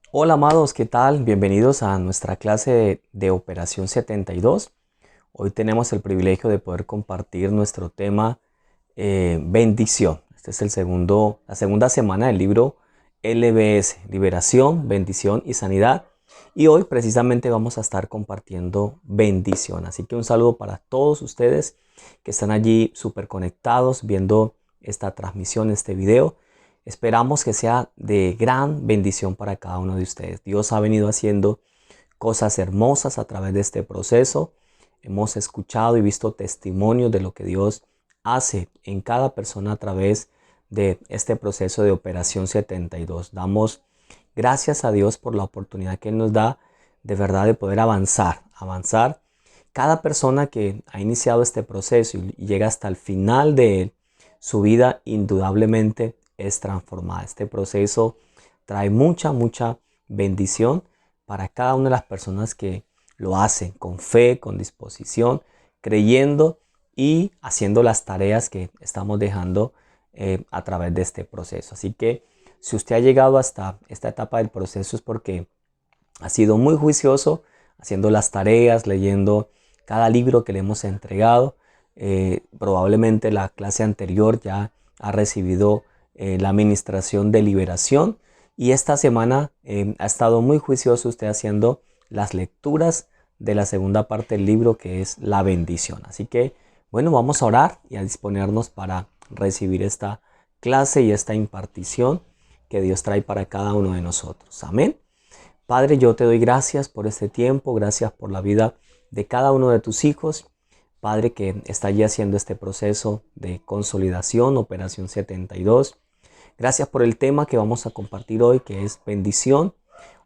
Hola amados, ¿qué tal? Bienvenidos a nuestra clase de Operación 72. Hoy tenemos el privilegio de poder compartir nuestro tema bendición. Este es la segunda semana del libro LBS, Liberación, Bendición y Sanidad. Y hoy precisamente vamos a estar compartiendo bendición. Así que un saludo para todos ustedes que están allí súper conectados viendo esta transmisión, este video. Esperamos que sea de gran bendición para cada uno de ustedes. Dios ha venido haciendo cosas hermosas a través de este proceso. Hemos escuchado y visto testimonios de lo que Dios hace en cada persona a través de este proceso de Operación 72. Damos gracias a Dios por la oportunidad que Él nos da de verdad de poder avanzar. Cada persona que ha iniciado este proceso y llega hasta el final de él, su vida indudablemente es transformada. Este proceso trae mucha bendición para cada una de las personas que lo hacen con fe, con disposición, creyendo y haciendo las tareas que estamos dejando a través de este proceso. Así que si usted ha llegado hasta esta etapa del proceso es porque ha sido muy juicioso haciendo las tareas, leyendo cada libro que le hemos entregado. Probablemente la clase anterior ya ha recibido la administración de liberación y esta semana ha estado muy juicioso usted haciendo las lecturas de la segunda parte del libro, que es la bendición. Así que bueno, vamos a orar y a disponernos para recibir esta clase y esta impartición que Dios trae para cada uno de nosotros. Amén. Padre, yo te doy gracias por este tiempo, gracias por la vida de cada uno de tus hijos. Padre, que está allí haciendo este proceso de consolidación, Operación 72. Gracias por el tema que vamos a compartir hoy, que es bendición.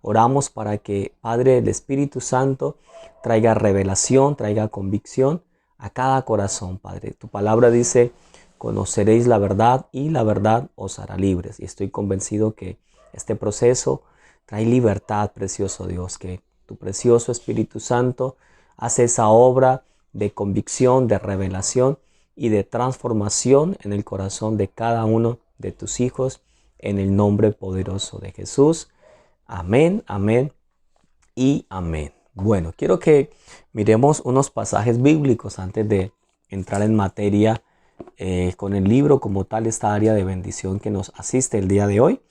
Oramos para que, Padre, el Espíritu Santo traiga revelación, traiga convicción a cada corazón, Padre. Tu palabra dice, conoceréis la verdad y la verdad os hará libres. Y estoy convencido que este proceso trae libertad, precioso Dios, que tu precioso Espíritu Santo hace esa obra de convicción, de revelación y de transformación en el corazón de cada uno de tus hijos, en el nombre poderoso de Jesús. Amén, amén y amén. Bueno, quiero que miremos unos pasajes bíblicos antes de entrar en materia con el libro como tal, esta área de bendición que nos asiste el día de hoy.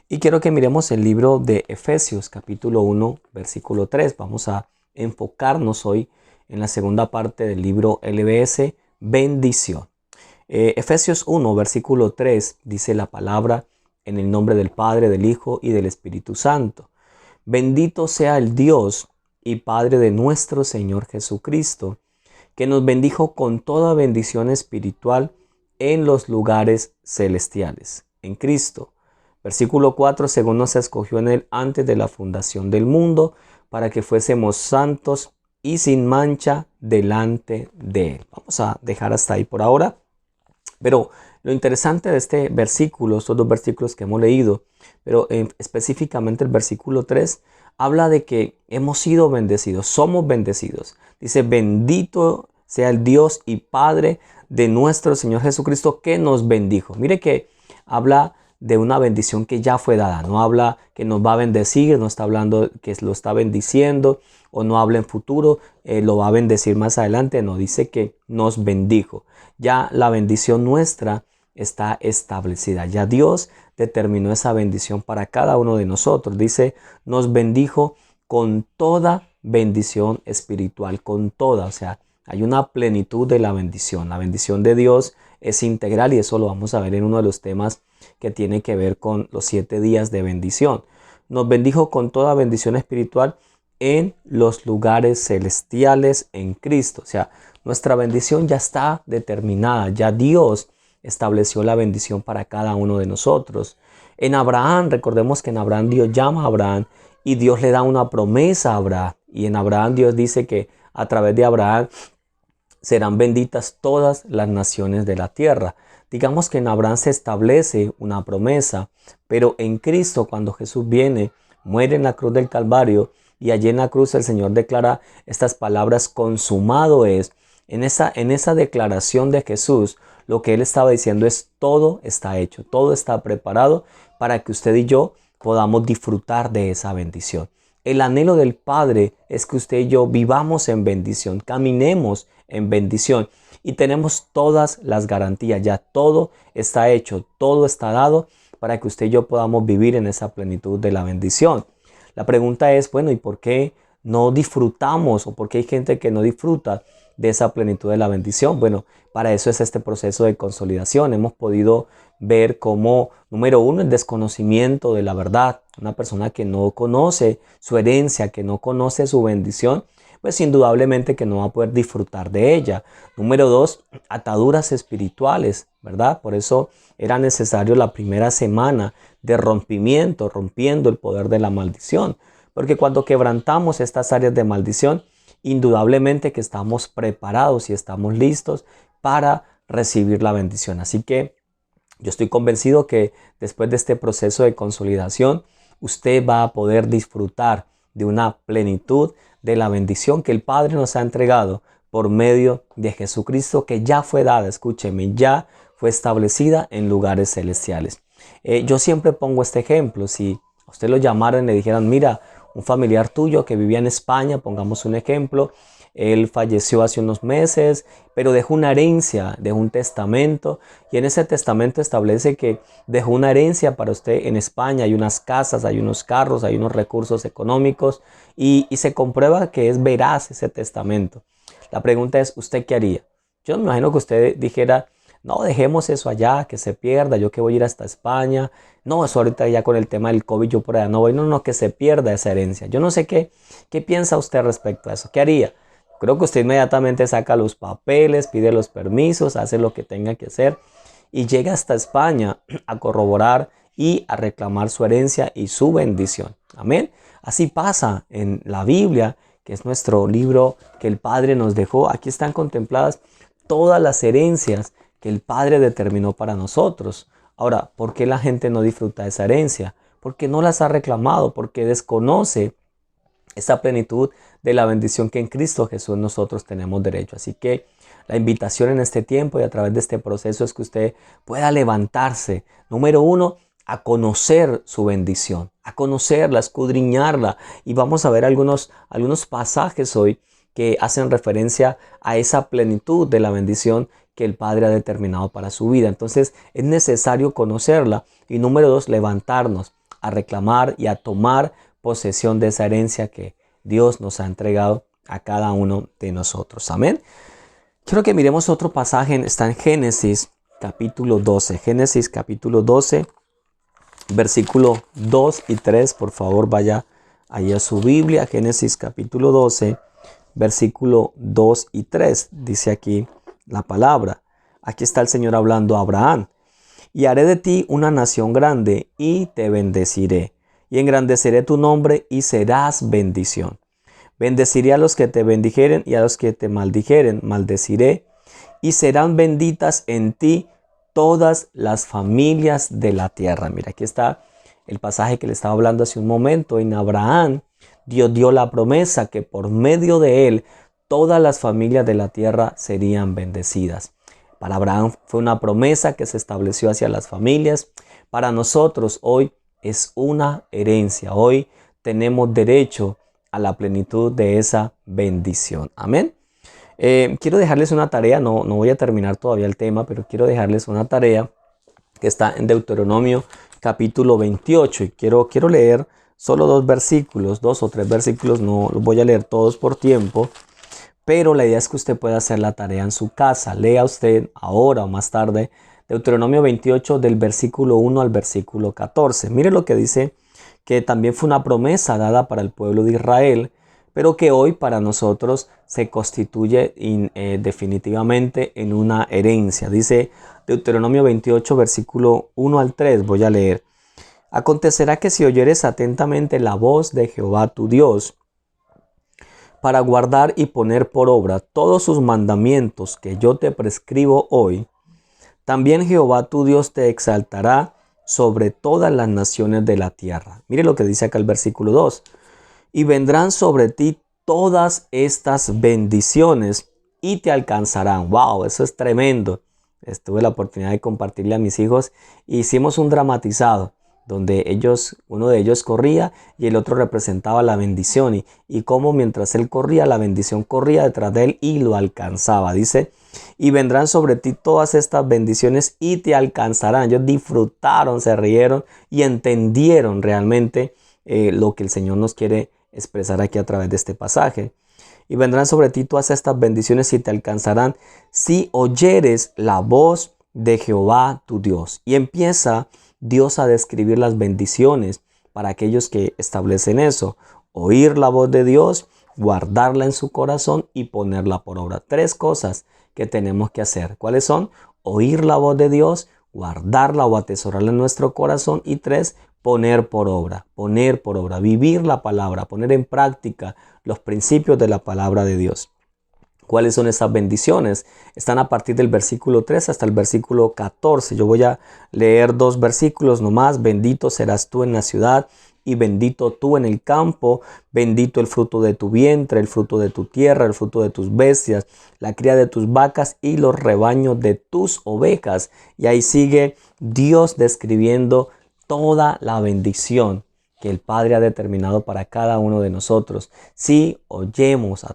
Y quiero que miremos el libro de Efesios, capítulo 1, versículo 3. Vamos a enfocarnos hoy en la segunda parte del libro LBS, bendición. Efesios 1, versículo 3, dice la palabra: en el nombre del Padre, del Hijo y del Espíritu Santo. Bendito sea el Dios y Padre de nuestro Señor Jesucristo, que nos bendijo con toda bendición espiritual en los lugares celestiales, en Cristo. Versículo 4, según nos escogió en él antes de la fundación del mundo, para que fuésemos santos y sin mancha delante de él. Vamos a dejar hasta ahí por ahora. Pero lo interesante de este versículo, estos dos versículos que hemos leído, pero específicamente el versículo 3, habla de que hemos sido bendecidos, somos bendecidos. Dice, bendito sea el Dios y Padre de nuestro Señor Jesucristo, que nos bendijo. Mire que habla de una bendición que ya fue dada. No habla que nos va a bendecir, no está hablando que lo está bendiciendo, o no habla en futuro, lo va a bendecir más adelante. No, dice que nos bendijo. Ya la bendición nuestra está establecida. Ya Dios determinó esa bendición para cada uno de nosotros. Dice, nos bendijo con toda bendición espiritual, con toda. O sea, hay una plenitud de la bendición. La bendición de Dios es integral y eso lo vamos a ver en uno de los temas que tiene que ver con los 7 días de bendición. Nos bendijo con toda bendición espiritual en los lugares celestiales en Cristo. O sea, nuestra bendición ya está determinada. Ya Dios estableció la bendición para cada uno de nosotros. En Abraham, recordemos que en Abraham Dios llama a Abraham y Dios le da una promesa a Abraham. Y en Abraham Dios dice que a través de Abraham serán benditas todas las naciones de la tierra. Digamos que en Abraham se establece una promesa, pero en Cristo, cuando Jesús viene, muere en la cruz del Calvario, y allí en la cruz el Señor declara estas palabras: consumado es. En esa declaración de Jesús, lo que Él estaba diciendo es: todo está hecho, todo está preparado para que usted y yo podamos disfrutar de esa bendición. El anhelo del Padre es que usted y yo vivamos en bendición, caminemos en bendición y tenemos todas las garantías. Ya todo está hecho, todo está dado para que usted y yo podamos vivir en esa plenitud de la bendición. La pregunta es, bueno, ¿y por qué no disfrutamos o por qué hay gente que no disfruta de esa plenitud de la bendición? Bueno, para eso es este proceso de consolidación. Hemos podido ver cómo, número uno, el desconocimiento de la verdad. Una persona que no conoce su herencia, que no conoce su bendición, pues indudablemente que no va a poder disfrutar de ella. Número dos, ataduras espirituales, ¿verdad? Por eso era necesario la primera semana de rompimiento, rompiendo el poder de la maldición. Porque cuando quebrantamos estas áreas de maldición, indudablemente que estamos preparados y estamos listos para recibir la bendición. Así que yo estoy convencido que después de este proceso de consolidación, usted va a poder disfrutar de una plenitud de la bendición que el Padre nos ha entregado por medio de Jesucristo, que ya fue dada, escúcheme, ya fue establecida en lugares celestiales. Yo siempre pongo este ejemplo. Si a usted lo llamaran y le dijeran, mira, un familiar tuyo que vivía en España, pongamos un ejemplo, él falleció hace unos meses, pero dejó una herencia, dejó un testamento, y en ese testamento establece que dejó una herencia para usted en España. Hay unas casas, hay unos carros, hay unos recursos económicos, y se comprueba que es veraz ese testamento. La pregunta es, ¿usted qué haría? Yo me imagino que usted dijera, no, dejemos eso allá, que se pierda, yo que voy a ir hasta España. No, eso ahorita ya con el tema del COVID yo por allá no voy. No, que se pierda esa herencia. Yo no sé qué piensa usted respecto a eso. ¿Qué haría? Creo que usted inmediatamente saca los papeles, pide los permisos, hace lo que tenga que hacer y llega hasta España a corroborar y a reclamar su herencia y su bendición. Amén. Así pasa en la Biblia, que es nuestro libro que el Padre nos dejó. Aquí están contempladas todas las herencias que el Padre determinó para nosotros. Ahora, ¿por qué la gente no disfruta de esa herencia? Porque no las ha reclamado, porque desconoce esa plenitud de la bendición que en Cristo Jesús nosotros tenemos derecho. Así que la invitación en este tiempo y a través de este proceso es que usted pueda levantarse, número uno, a conocer su bendición, a conocerla, a escudriñarla. Y vamos a ver algunos pasajes hoy que hacen referencia a esa plenitud de la bendición que el Padre ha determinado para su vida. Entonces es necesario conocerla y número dos, levantarnos a reclamar y a tomar posesión de esa herencia que Dios nos ha entregado a cada uno de nosotros. Amén. Quiero que miremos otro pasaje, está en Génesis capítulo 12. Génesis capítulo 12, versículo 2 y 3. Por favor, vaya ahí a su Biblia. Génesis capítulo 12, versículo 2 y 3. Dice aquí la palabra. Aquí está el Señor hablando a Abraham. Y haré de ti una nación grande y te bendeciré. Y engrandeceré tu nombre y serás bendición. Bendeciré a los que te bendijeren y a los que te maldijeren, maldeciré. Y serán benditas en ti todas las familias de la tierra. Mira, aquí está el pasaje que le estaba hablando hace un momento. En Abraham, Dios dio la promesa que por medio de él todas las familias de la tierra serían bendecidas. Para Abraham fue una promesa que se estableció hacia las familias. Para nosotros hoy es una herencia. Hoy tenemos derecho a la plenitud de esa bendición. Amén. Quiero dejarles una tarea, no voy a terminar todavía el tema, pero quiero dejarles una tarea que está en Deuteronomio capítulo 28. Y quiero leer solo dos o tres versículos, no los voy a leer todos por tiempo. Pero la idea es que usted pueda hacer la tarea en su casa. Lea usted ahora o más tarde Deuteronomio 28 del versículo 1 al versículo 14. Mire lo que dice, que también fue una promesa dada para el pueblo de Israel, pero que hoy para nosotros se constituye definitivamente en una herencia. Dice Deuteronomio 28 versículo 1 al 3. Voy a leer. Acontecerá que si oyeres atentamente la voz de Jehová tu Dios, para guardar y poner por obra todos sus mandamientos que yo te prescribo hoy, también Jehová tu Dios te exaltará sobre todas las naciones de la tierra. Mire lo que dice acá el versículo 2. Y vendrán sobre ti todas estas bendiciones y te alcanzarán. ¡Wow! Eso es tremendo. Tuve la oportunidad de compartirle a mis hijos. Hicimos un dramatizado donde uno de ellos corría y el otro representaba la bendición y cómo mientras él corría, la bendición corría detrás de él y lo alcanzaba. Dice, y vendrán sobre ti todas estas bendiciones y te alcanzarán. Ellos disfrutaron, se rieron y entendieron realmente lo que el Señor nos quiere expresar aquí a través de este pasaje. Y vendrán sobre ti todas estas bendiciones y te alcanzarán si oyeres la voz de Jehová tu Dios. Y empieza Dios a describir las bendiciones para aquellos que establecen eso. Oír la voz de Dios, guardarla en su corazón y ponerla por obra. 3 cosas que tenemos que hacer. ¿Cuáles son? Oír la voz de Dios, guardarla o atesorarla en nuestro corazón. Y 3, poner por obra, vivir la palabra, poner en práctica los principios de la palabra de Dios. ¿Cuáles son esas bendiciones? Están a partir del versículo 3 hasta el versículo 14. Yo voy a leer 2 versículos nomás. Bendito serás tú en la ciudad y bendito tú en el campo. Bendito el fruto de tu vientre, el fruto de tu tierra, el fruto de tus bestias, la cría de tus vacas y los rebaños de tus ovejas. Y ahí sigue Dios describiendo toda la bendición que el Padre ha determinado para cada uno de nosotros. Si oímos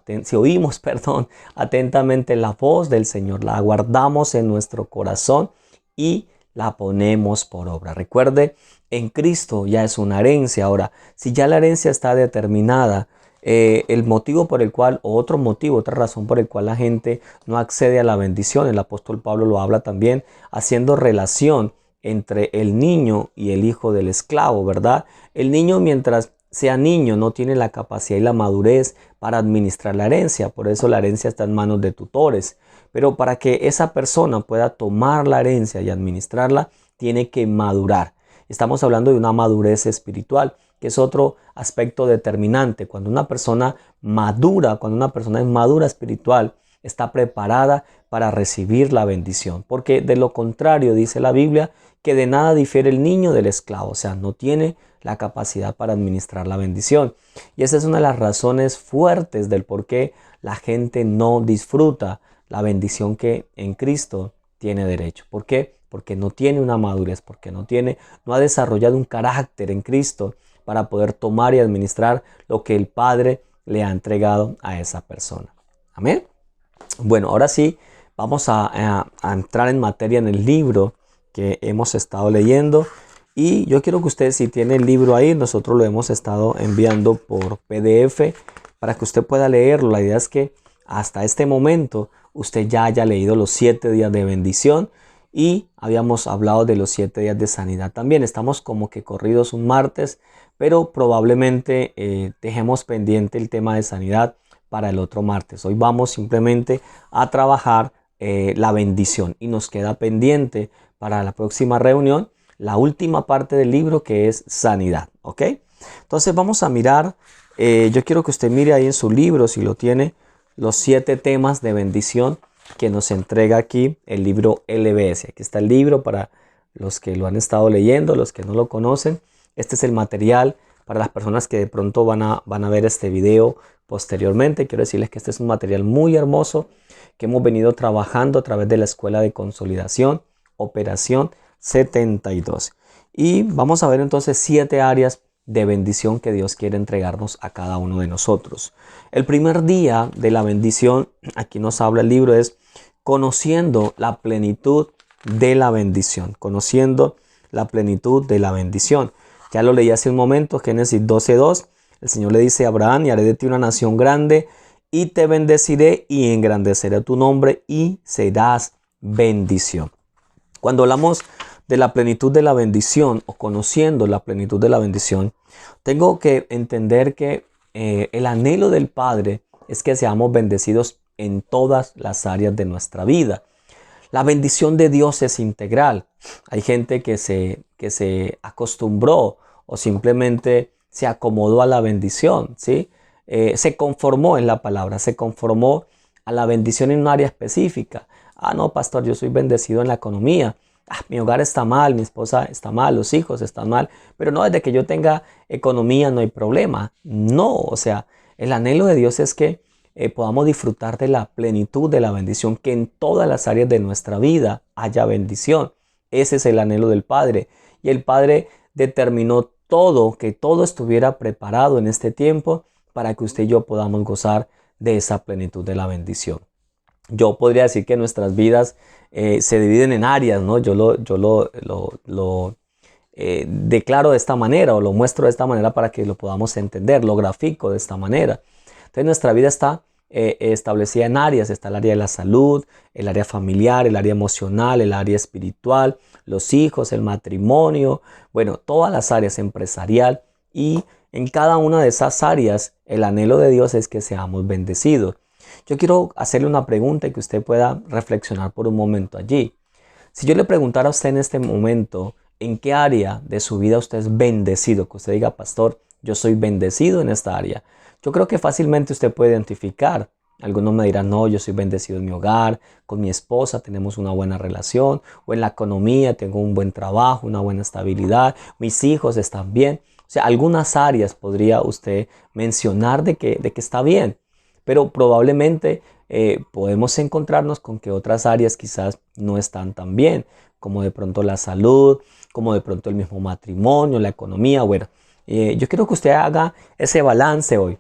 atentamente la voz del Señor, la guardamos en nuestro corazón y la ponemos por obra. Recuerde, en Cristo ya es una herencia. Ahora, si ya la herencia está determinada, el motivo por el cual, o otro motivo, otra razón por el cual la gente no accede a la bendición, el apóstol Pablo lo habla también, haciendo relación entre el niño y el hijo del esclavo, ¿verdad? El niño, mientras sea niño, no tiene la capacidad y la madurez para administrar la herencia. Por eso la herencia está en manos de tutores. Pero para que esa persona pueda tomar la herencia y administrarla, tiene que madurar. Estamos hablando de una madurez espiritual, que es otro aspecto determinante. Cuando una persona madura, cuando una persona es madura espiritual, está preparada para recibir la bendición. Porque de lo contrario, dice la Biblia, que de nada difiere el niño del esclavo. O sea, no tiene la capacidad para administrar la bendición. Y esa es una de las razones fuertes del por qué la gente no disfruta la bendición que en Cristo tiene derecho. ¿Por qué? Porque no tiene una madurez, porque no ha desarrollado un carácter en Cristo para poder tomar y administrar lo que el Padre le ha entregado a esa persona. Amén. Bueno, ahora sí, vamos a entrar en materia en el libro que hemos estado leyendo. Y yo quiero que usted, si tiene el libro ahí, nosotros lo hemos estado enviando por PDF para que usted pueda leerlo. La idea es que hasta este momento usted ya haya leído los 7 días de bendición y habíamos hablado de los 7 días de sanidad también. Estamos como que corridos un martes, pero probablemente dejemos pendiente el tema de sanidad para el otro martes. Hoy vamos simplemente a trabajar la bendición y nos queda pendiente para la próxima reunión la última parte del libro, que es sanidad. ¿Ok? Entonces vamos a mirar, yo quiero que usted mire ahí en su libro, si lo tiene, los 7 temas de bendición que nos entrega aquí el libro LBS. Aquí está el libro para los que lo han estado leyendo, los que no lo conocen. Este es el material para las personas que de pronto van a ver este video posteriormente. Quiero decirles que este es un material muy hermoso que hemos venido trabajando a través de la Escuela de Consolidación, Operación 72. Y vamos a ver entonces 7 áreas de bendición que Dios quiere entregarnos a cada uno de nosotros. El primer día de la bendición, aquí nos habla el libro, es conociendo la plenitud de la bendición. Conociendo la plenitud de la bendición. Ya lo leí hace un momento, Génesis 12:2. El Señor le dice a Abraham: y haré de ti una nación grande, y te bendeciré y engrandeceré tu nombre, y serás bendición. Cuando hablamos de la plenitud de la bendición o conociendo la plenitud de la bendición, tengo que entender que el anhelo del Padre es que seamos bendecidos en todas las áreas de nuestra vida. La bendición de Dios es integral. Hay gente que se acostumbró o simplemente se acomodó a la bendición, ¿sí? Se conformó en la palabra, se conformó a la bendición en un área específica. Ah, no, pastor, yo soy bendecido en la economía. Ah, mi hogar está mal, mi esposa está mal, los hijos están mal. Pero no, desde que yo tenga economía no hay problema. No, o sea, el anhelo de Dios es que podamos disfrutar de la plenitud de la bendición, que en todas las áreas de nuestra vida haya bendición. Ese es el anhelo del Padre. Y el Padre determinó todo, que todo estuviera preparado en este tiempo para que usted y yo podamos gozar de esa plenitud de la bendición. Yo podría decir que nuestras vidas se dividen en áreas, ¿no? Yo lo declaro de esta manera o lo muestro de esta manera para que lo podamos entender, lo grafico de esta manera. Entonces nuestra vida está establecida en áreas. Está el área de la salud, el área familiar, el área emocional, el área espiritual, los hijos, el matrimonio, bueno, todas las áreas, empresarial, y en cada una de esas áreas el anhelo de Dios es que seamos bendecidos. Yo quiero hacerle una pregunta y que usted pueda reflexionar por un momento allí. Si yo le preguntara a usted en este momento, ¿en qué área de su vida usted es bendecido? Que usted diga, pastor, yo soy bendecido en esta área. Yo creo que fácilmente usted puede identificar. Algunos me dirán, no, yo soy bendecido en mi hogar, con mi esposa tenemos una buena relación, o en la economía tengo un buen trabajo, una buena estabilidad, mis hijos están bien. O sea, algunas áreas podría usted mencionar de que está bien, pero probablemente podemos encontrarnos con que otras áreas quizás no están tan bien, como de pronto la salud, como de pronto el mismo matrimonio, la economía. Bueno, yo quiero que usted haga ese balance hoy.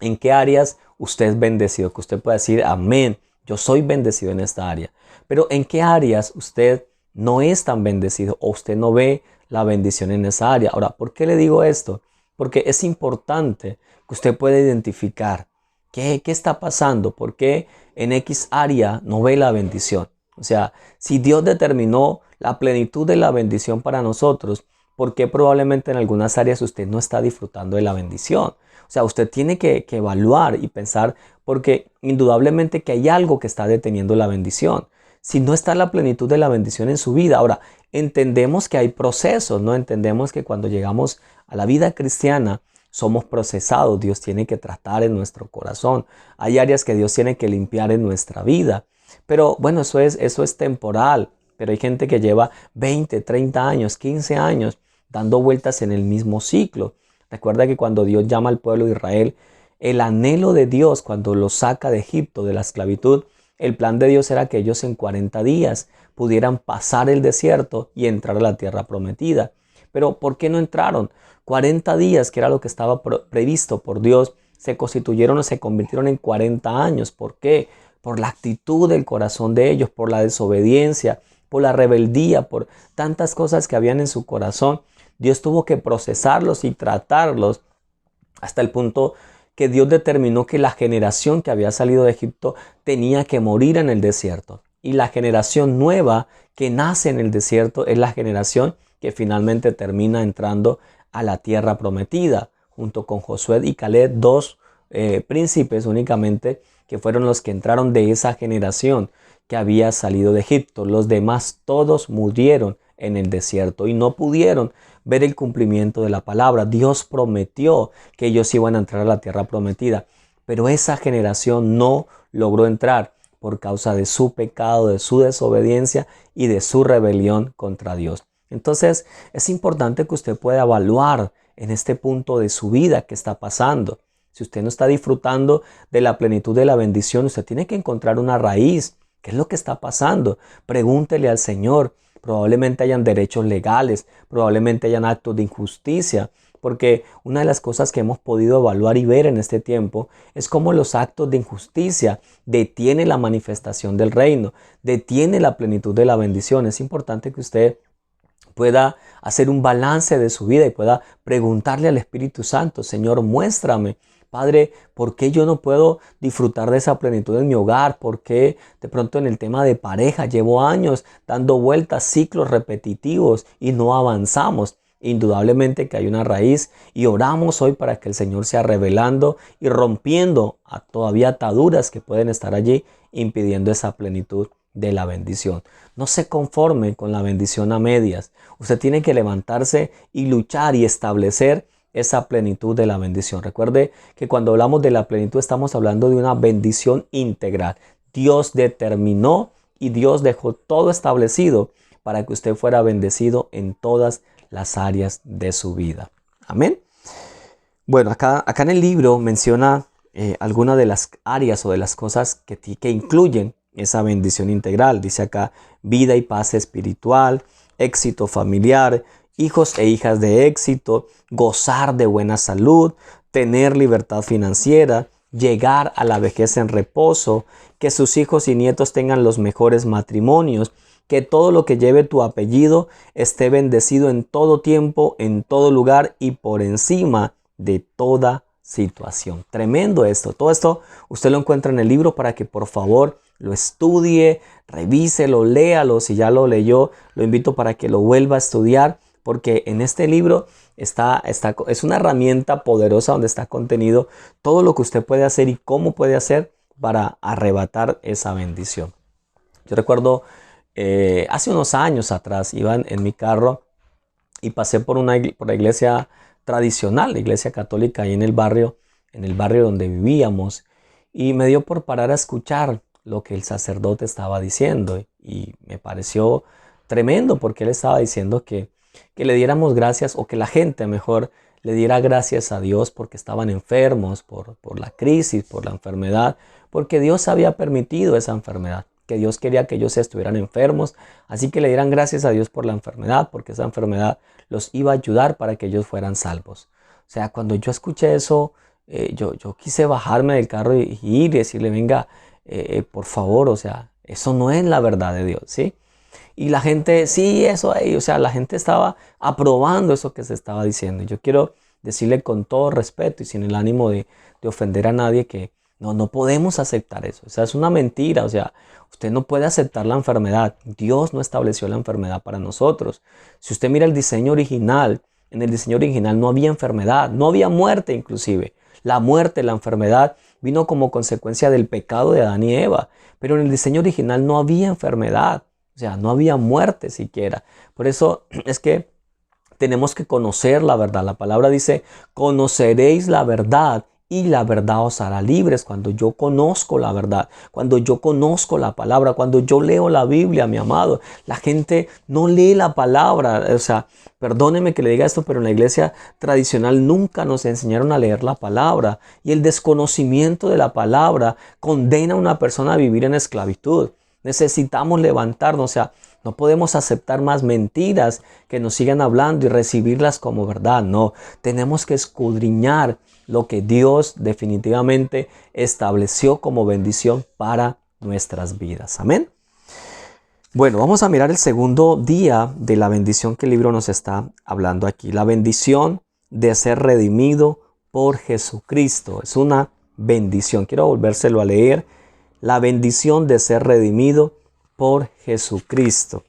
¿En qué áreas usted es bendecido? Que usted pueda decir, amén, yo soy bendecido en esta área. Pero ¿en qué áreas usted no es tan bendecido o usted no ve la bendición en esa área? Ahora, ¿por qué le digo esto? Porque es importante que usted pueda identificar qué está pasando, por qué en X área no ve la bendición. O sea, si Dios determinó la plenitud de la bendición para nosotros, ¿por qué probablemente en algunas áreas usted no está disfrutando de la bendición? O sea, usted tiene que evaluar y pensar, porque indudablemente que hay algo que está deteniendo la bendición. Si no está la plenitud de la bendición en su vida. Ahora, entendemos que hay procesos, ¿no? Entendemos que cuando llegamos a la vida cristiana somos procesados. Dios tiene que tratar en nuestro corazón. Hay áreas que Dios tiene que limpiar en nuestra vida. Pero bueno, eso es temporal. Pero hay gente que lleva 20, 30 años, 15 años dando vueltas en el mismo ciclo. Recuerda que cuando Dios llama al pueblo de Israel, el anhelo de Dios cuando los saca de Egipto, de la esclavitud, el plan de Dios era que ellos en 40 días pudieran pasar el desierto y entrar a la tierra prometida. Pero ¿por qué no entraron? 40 días, que era lo que estaba previsto por Dios, se constituyeron o se convirtieron en 40 años. ¿Por qué? Por la actitud del corazón de ellos, por la desobediencia, por la rebeldía, por tantas cosas que habían en su corazón. Dios tuvo que procesarlos y tratarlos hasta el punto que Dios determinó que la generación que había salido de Egipto tenía que morir en el desierto. Y la generación nueva que nace en el desierto es la generación que finalmente termina entrando a la tierra prometida, junto con Josué y Caleb, dos príncipes únicamente, que fueron los que entraron de esa generación que había salido de Egipto. Los demás todos murieron en el desierto y no pudieron ver el cumplimiento de la palabra. Dios prometió que ellos iban a entrar a la tierra prometida, pero esa generación no logró entrar por causa de su pecado, de su desobediencia y de su rebelión contra Dios. Entonces es importante que usted pueda evaluar en este punto de su vida qué está pasando. Si usted no está disfrutando de la plenitud de la bendición, usted tiene que encontrar una raíz. ¿Qué es lo que está pasando? Pregúntele al Señor. Probablemente hayan derechos legales, probablemente hayan actos de injusticia, porque una de las cosas que hemos podido evaluar y ver en este tiempo es cómo los actos de injusticia detienen la manifestación del reino, detienen la plenitud de la bendición. Es importante que usted pueda hacer un balance de su vida y pueda preguntarle al Espíritu Santo, Señor, muéstrame. Padre, ¿por qué yo no puedo disfrutar de esa plenitud en mi hogar? ¿Por qué de pronto en el tema de pareja llevo años dando vueltas, ciclos repetitivos y no avanzamos? Indudablemente que hay una raíz y oramos hoy para que el Señor sea revelando y rompiendo a todavía ataduras que pueden estar allí impidiendo esa plenitud de la bendición. No se conforme con la bendición a medias. Usted tiene que levantarse y luchar y establecer esa plenitud de la bendición. Recuerde que cuando hablamos de la plenitud estamos hablando de una bendición integral. Dios determinó y Dios dejó todo establecido para que usted fuera bendecido en todas las áreas de su vida. Amén. Bueno, acá en el libro menciona algunas de las áreas o de las cosas que incluyen esa bendición integral. Dice acá vida y paz espiritual, éxito familiar, hijos e hijas de éxito, gozar de buena salud, tener libertad financiera, llegar a la vejez en reposo, que sus hijos y nietos tengan los mejores matrimonios, que todo lo que lleve tu apellido esté bendecido en todo tiempo, en todo lugar y por encima de toda situación. Tremendo esto. Todo esto usted lo encuentra en el libro para que por favor lo estudie, revise, lo léalo. Si ya lo leyó, lo invito para que lo vuelva a estudiar, porque en este libro es una herramienta poderosa donde está contenido todo lo que usted puede hacer y cómo puede hacer para arrebatar esa bendición. Yo recuerdo hace unos años atrás, iba en mi carro y pasé por la iglesia tradicional, la iglesia católica ahí en el barrio donde vivíamos, y me dio por parar a escuchar lo que el sacerdote estaba diciendo y me pareció tremendo, porque él estaba diciendo que le diéramos gracias, o que la gente mejor le diera gracias a Dios porque estaban enfermos, por la crisis, por la enfermedad, porque Dios había permitido esa enfermedad, que Dios quería que ellos estuvieran enfermos, así que le dieran gracias a Dios por la enfermedad, porque esa enfermedad los iba a ayudar para que ellos fueran salvos. O sea, cuando yo escuché eso, yo quise bajarme del carro y ir y decirle, venga, por favor, o sea, eso no es la verdad de Dios, ¿sí? Y la gente, sí, eso ahí, o sea, la gente estaba aprobando eso que se estaba diciendo. Y yo quiero decirle con todo respeto y sin el ánimo de ofender a nadie que no podemos aceptar eso. O sea, es una mentira. O sea, usted no puede aceptar la enfermedad. Dios no estableció la enfermedad para nosotros. Si usted mira el diseño original, en el diseño original no había enfermedad, no había muerte inclusive. La muerte, la enfermedad vino como consecuencia del pecado de Adán y Eva. Pero en el diseño original no había enfermedad. O sea, no había muerte siquiera. Por eso es que tenemos que conocer la verdad. La palabra dice, conoceréis la verdad y la verdad os hará libres. Cuando yo conozco la verdad, cuando yo conozco la palabra, cuando yo leo la Biblia, mi amado, la gente no lee la palabra. O sea, perdóneme que le diga esto, pero en la iglesia tradicional nunca nos enseñaron a leer la palabra. Y el desconocimiento de la palabra condena a una persona a vivir en esclavitud. Necesitamos levantarnos, o sea, no podemos aceptar más mentiras que nos sigan hablando y recibirlas como verdad. No, tenemos que escudriñar lo que Dios definitivamente estableció como bendición para nuestras vidas. Amén. Bueno, vamos a mirar el segundo día de la bendición que el libro nos está hablando aquí. La bendición de ser redimido por Jesucristo. Es una bendición. Quiero volvérselo a leer. La bendición de ser redimido por Jesucristo.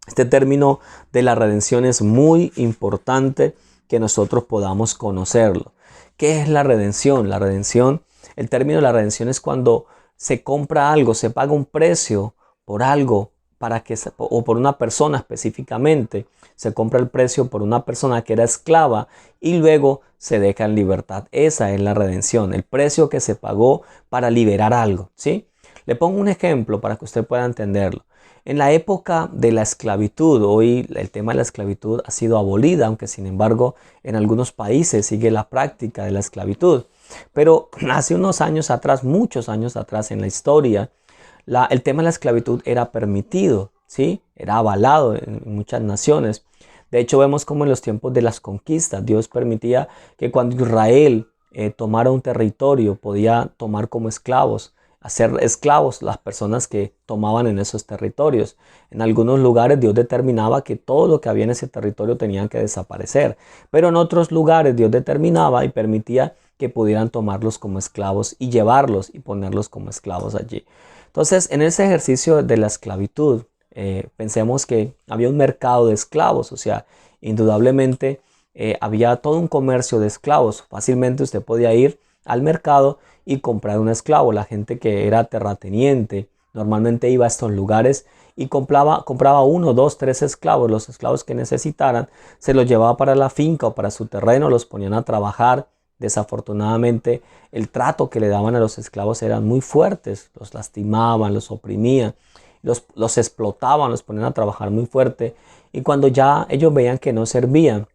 Este término de la redención es muy importante que nosotros podamos conocerlo. ¿Qué es la redención? La redención, el término de la redención es cuando se compra algo, se paga un precio por algo o por una persona específicamente. Se compra el precio por una persona que era esclava y luego se deja en libertad. Esa es la redención, el precio que se pagó para liberar algo, ¿sí? Le pongo un ejemplo para que usted pueda entenderlo. En la época de la esclavitud, hoy el tema de la esclavitud ha sido abolida, aunque sin embargo en algunos países sigue la práctica de la esclavitud. Pero hace unos años atrás, muchos años atrás en la historia, el tema de la esclavitud era permitido, ¿sí? Era avalado en muchas naciones. De hecho, vemos como en los tiempos de las conquistas, Dios permitía que cuando Israel tomara un territorio, podía tomar como esclavos, hacer esclavos las personas que tomaban en esos territorios. En algunos lugares Dios determinaba que todo lo que había en ese territorio tenían que desaparecer. Pero en otros lugares Dios determinaba y permitía que pudieran tomarlos como esclavos y llevarlos y ponerlos como esclavos allí. Entonces, en ese ejercicio de la esclavitud, pensemos que había un mercado de esclavos, o sea, indudablemente había todo un comercio de esclavos. Fácilmente usted podía ir al mercado y comprar un esclavo. La gente que era terrateniente normalmente iba a estos lugares y compraba 1, 2, 3 esclavos. Los esclavos que necesitaran se los llevaba para la finca o para su terreno, los ponían a trabajar. Desafortunadamente, el trato que le daban a los esclavos eran muy fuertes. Los lastimaban, los oprimían, los explotaban, los ponían a trabajar muy fuerte. Y cuando ya ellos veían que no servían,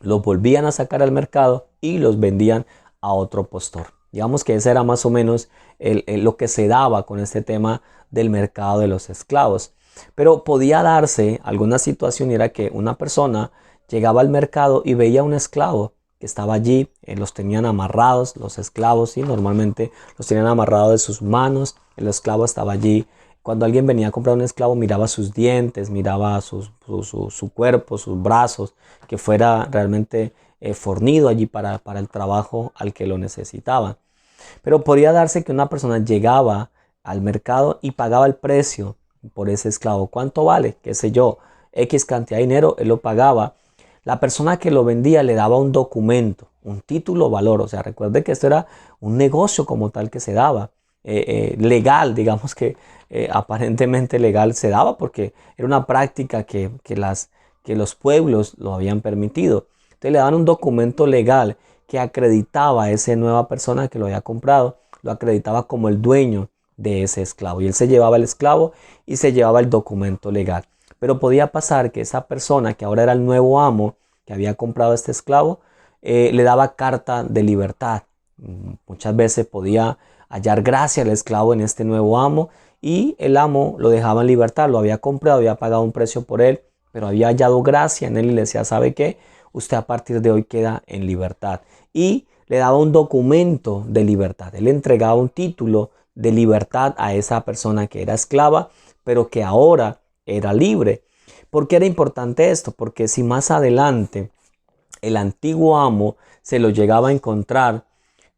los volvían a sacar al mercado y los vendían a otro postor. Digamos que ese era más o menos lo que se daba con este tema del mercado de los esclavos. Pero podía darse alguna situación y era que una persona llegaba al mercado y veía un esclavo que estaba allí, los tenían amarrados, los esclavos, ¿sí? Normalmente los tenían amarrados de sus manos, el esclavo estaba allí. Cuando alguien venía a comprar un esclavo, miraba sus dientes, miraba su cuerpo, sus brazos, que fuera realmente fornido allí para el trabajo al que lo necesitaban. Pero podría darse que una persona llegaba al mercado y pagaba el precio por ese esclavo. ¿Cuánto vale? ¿Qué sé yo? X cantidad de dinero, él lo pagaba. La persona que lo vendía le daba un documento, un título valor. O sea, recuerde que esto era un negocio como tal que se daba. Legal, digamos que aparentemente legal se daba porque era una práctica que los pueblos lo habían permitido. Entonces le daban un documento legal que acreditaba a esa nueva persona que lo había comprado, lo acreditaba como el dueño de ese esclavo. Y él se llevaba el esclavo y se llevaba el documento legal. Pero podía pasar que esa persona, que ahora era el nuevo amo, que había comprado este esclavo, le daba carta de libertad. Muchas veces podía hallar gracia al esclavo en este nuevo amo y el amo lo dejaba en libertad, lo había comprado, había pagado un precio por él, pero había hallado gracia en él y le decía, ¿sabe qué? Usted a partir de hoy queda en libertad. Y le daba un documento de libertad. Él entregaba un título de libertad a esa persona que era esclava, pero que ahora era libre. ¿Por qué era importante esto? Porque si más adelante el antiguo amo se lo llegaba a encontrar,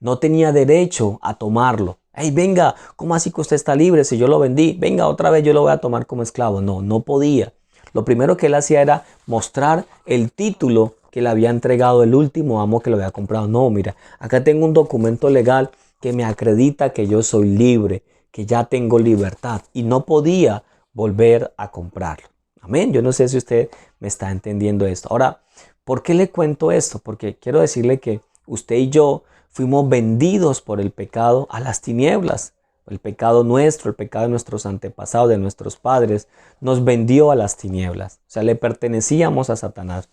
no tenía derecho a tomarlo. Hey, venga, ¿cómo así que usted está libre si yo lo vendí? Venga, otra vez yo lo voy a tomar como esclavo. No, no podía. Lo primero que él hacía era mostrar el título que le había entregado el último amo que lo había comprado. No, mira, acá tengo un documento legal que me acredita que yo soy libre, que ya tengo libertad y no podía volver a comprarlo. Amén. Yo no sé si usted me está entendiendo esto. Ahora, ¿por qué le cuento esto? Porque quiero decirle que usted y yo fuimos vendidos por el pecado a las tinieblas. El pecado nuestro, el pecado de nuestros antepasados, de nuestros padres, nos vendió a las tinieblas. O sea, le pertenecíamos a Satanás.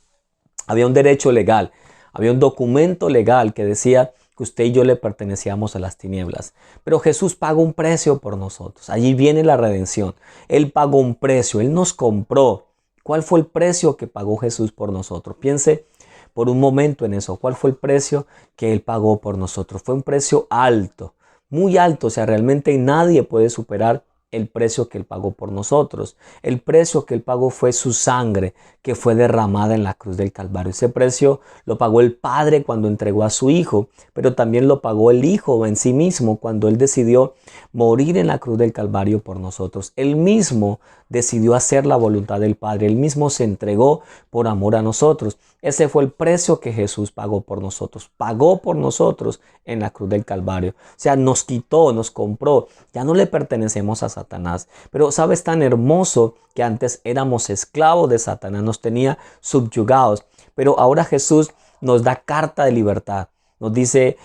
Había un derecho legal, había un documento legal que decía que usted y yo le pertenecíamos a las tinieblas. Pero Jesús pagó un precio por nosotros. Allí viene la redención. Él pagó un precio, Él nos compró. ¿Cuál fue el precio que pagó Jesús por nosotros? Piense por un momento en eso. ¿Cuál fue el precio que Él pagó por nosotros? Fue un precio alto, muy alto. O sea, realmente nadie puede superar el precio que Él pagó por nosotros. El precio que Él pagó fue su sangre que fue derramada en la cruz del Calvario. Ese precio lo pagó el Padre cuando entregó a su Hijo, pero también lo pagó el Hijo en sí mismo cuando Él decidió morir en la cruz del Calvario por nosotros. Él mismo decidió hacer la voluntad del Padre. Él mismo se entregó por amor a nosotros. Ese fue el precio que Jesús pagó por nosotros. Pagó por nosotros en la cruz del Calvario. O sea, nos quitó, nos compró. Ya no le pertenecemos a Satanás. Pero ¿sabes? Tan hermoso que antes éramos esclavos de Satanás. Nos tenía subyugados. Pero ahora Jesús nos da carta de libertad. Nos dice,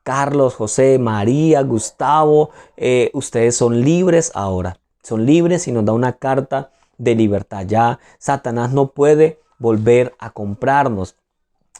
Carlos, José, María, Gustavo, ustedes son libres ahora. Son libres y nos da una carta de libertad. Ya Satanás no puede volver a comprarnos.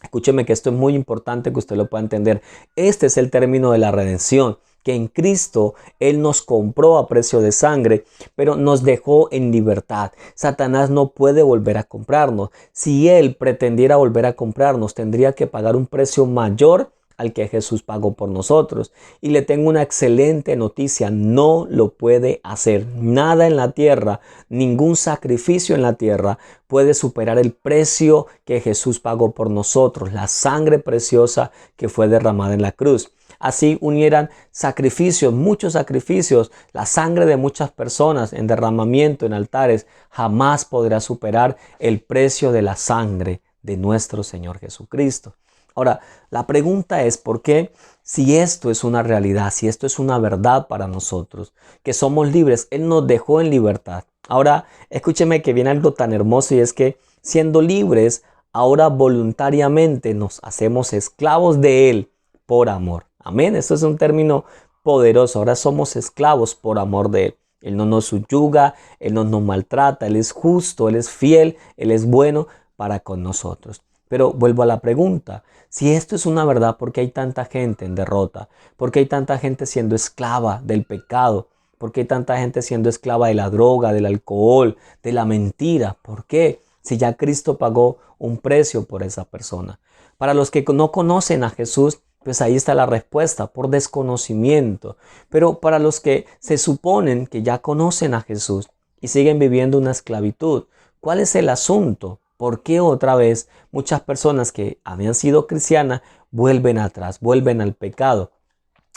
Escúcheme que esto es muy importante que usted lo pueda entender. Este es el término de la redención, que en Cristo Él nos compró a precio de sangre, pero nos dejó en libertad. Satanás no puede volver a comprarnos. Si Él pretendiera volver a comprarnos, tendría que pagar un precio mayor al que Jesús pagó por nosotros. Y le tengo una excelente noticia, no lo puede hacer. Nada en la tierra, ningún sacrificio en la tierra puede superar el precio que Jesús pagó por nosotros, la sangre preciosa que fue derramada en la cruz. Así unieran sacrificios, muchos sacrificios, la sangre de muchas personas en derramamiento en altares, jamás podrá superar el precio de la sangre de nuestro Señor Jesucristo. Ahora, la pregunta es, ¿por qué? Si esto es una realidad, si esto es una verdad para nosotros, que somos libres, Él nos dejó en libertad. Ahora, escúcheme que viene algo tan hermoso y es que siendo libres, ahora voluntariamente nos hacemos esclavos de Él por amor. Amén, esto es un término poderoso. Ahora somos esclavos por amor de Él. Él no nos subyuga, Él no nos maltrata, Él es justo, Él es fiel, Él es bueno para con nosotros. Pero vuelvo a la pregunta, si esto es una verdad, ¿por qué hay tanta gente en derrota? ¿Por qué hay tanta gente siendo esclava del pecado? ¿Por qué hay tanta gente siendo esclava de la droga, del alcohol, de la mentira? ¿Por qué? si ya Cristo pagó un precio por esa persona? Para los que no conocen a Jesús, pues ahí está la respuesta, por desconocimiento. Pero para los que se suponen que ya conocen a Jesús y siguen viviendo una esclavitud, ¿cuál es el asunto? ¿Por qué otra vez muchas personas que habían sido cristianas vuelven atrás, vuelven al pecado?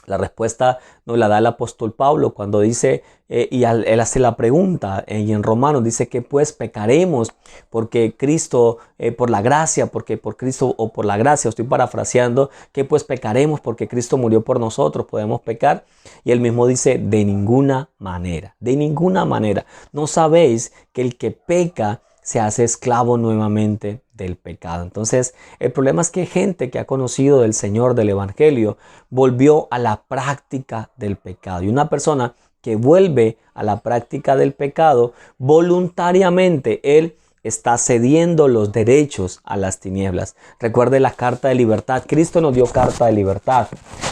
La respuesta nos la da el apóstol Pablo cuando dice, él hace la pregunta, y en Romanos dice que pues pecaremos porque Cristo, por la gracia, porque por Cristo o por la gracia, estoy parafraseando, que pues pecaremos porque Cristo murió por nosotros, podemos pecar. Y él mismo dice, de ninguna manera, de ninguna manera. ¿No sabéis que el que peca se hace esclavo nuevamente del pecado? Entonces, el problema es que gente que ha conocido del Señor, del Evangelio, volvió a la práctica del pecado. Y una persona que vuelve a la práctica del pecado, voluntariamente él está cediendo los derechos a las tinieblas. Recuerde la carta de libertad. Cristo nos dio carta de libertad.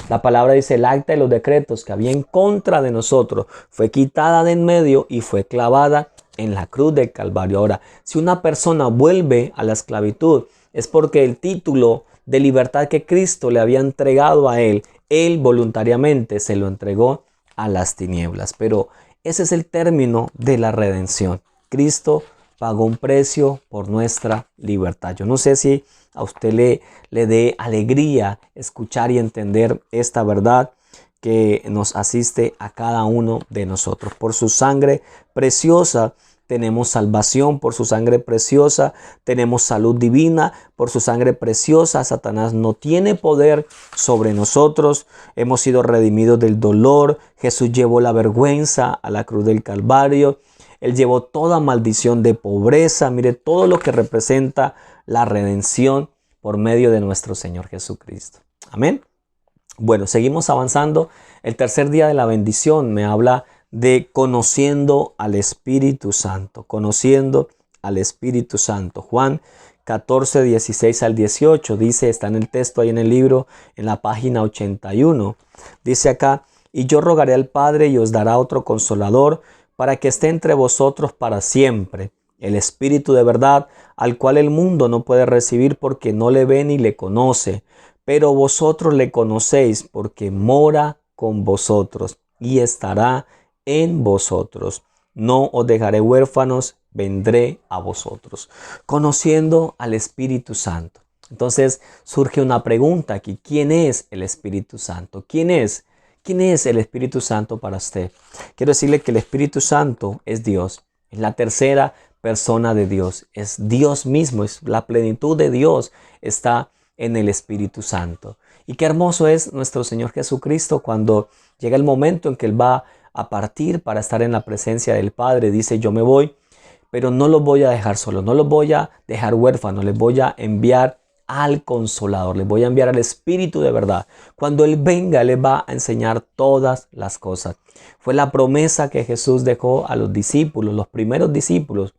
La palabra dice, el acta de los decretos que había en contra de nosotros fue quitada de en medio y fue clavada en la cruz del Calvario. Ahora, si una persona vuelve a la esclavitud, es porque el título de libertad que Cristo le había entregado a él voluntariamente se lo entregó a las tinieblas. Pero ese es el término de la redención. Cristo pagó un precio por nuestra libertad. Yo no sé si a usted le dé alegría escuchar y entender esta verdad que nos asiste a cada uno de nosotros. Por su sangre preciosa tenemos salvación, por su sangre preciosa tenemos salud divina, por su sangre preciosa Satanás no tiene poder sobre nosotros, hemos sido redimidos del dolor, Jesús llevó la vergüenza a la cruz del Calvario, Él llevó toda maldición de pobreza, mire todo lo que representa la redención por medio de nuestro Señor Jesucristo. Amén. Bueno, seguimos avanzando. El tercer día de la bendición me habla de conociendo al Espíritu Santo, conociendo al Espíritu Santo. Juan 14, 16 al 18 dice, está en el texto ahí en el libro, en la página 81. Dice acá, y yo rogaré al Padre y os dará otro consolador para que esté entre vosotros para siempre. El Espíritu de verdad, al cual el mundo no puede recibir porque no le ve ni le conoce. Pero vosotros le conocéis porque mora con vosotros y estará en vosotros. No os dejaré huérfanos, vendré a vosotros. Conociendo al Espíritu Santo. Entonces surge una pregunta aquí. ¿Quién es el Espíritu Santo? ¿Quién es? ¿Quién es el Espíritu Santo para usted? Quiero decirle que el Espíritu Santo es Dios. Es la tercera persona de Dios. Es Dios mismo. Es la plenitud de Dios. Está en el Espíritu Santo. Y qué hermoso es nuestro Señor Jesucristo cuando llega el momento en que Él va a partir para estar en la presencia del Padre. Dice, yo me voy, pero no los voy a dejar solos, no los voy a dejar huérfanos, les voy a enviar al Consolador, les voy a enviar al Espíritu de verdad. Cuando Él venga, Él les va a enseñar todas las cosas. Fue la promesa que Jesús dejó a los discípulos, los primeros discípulos.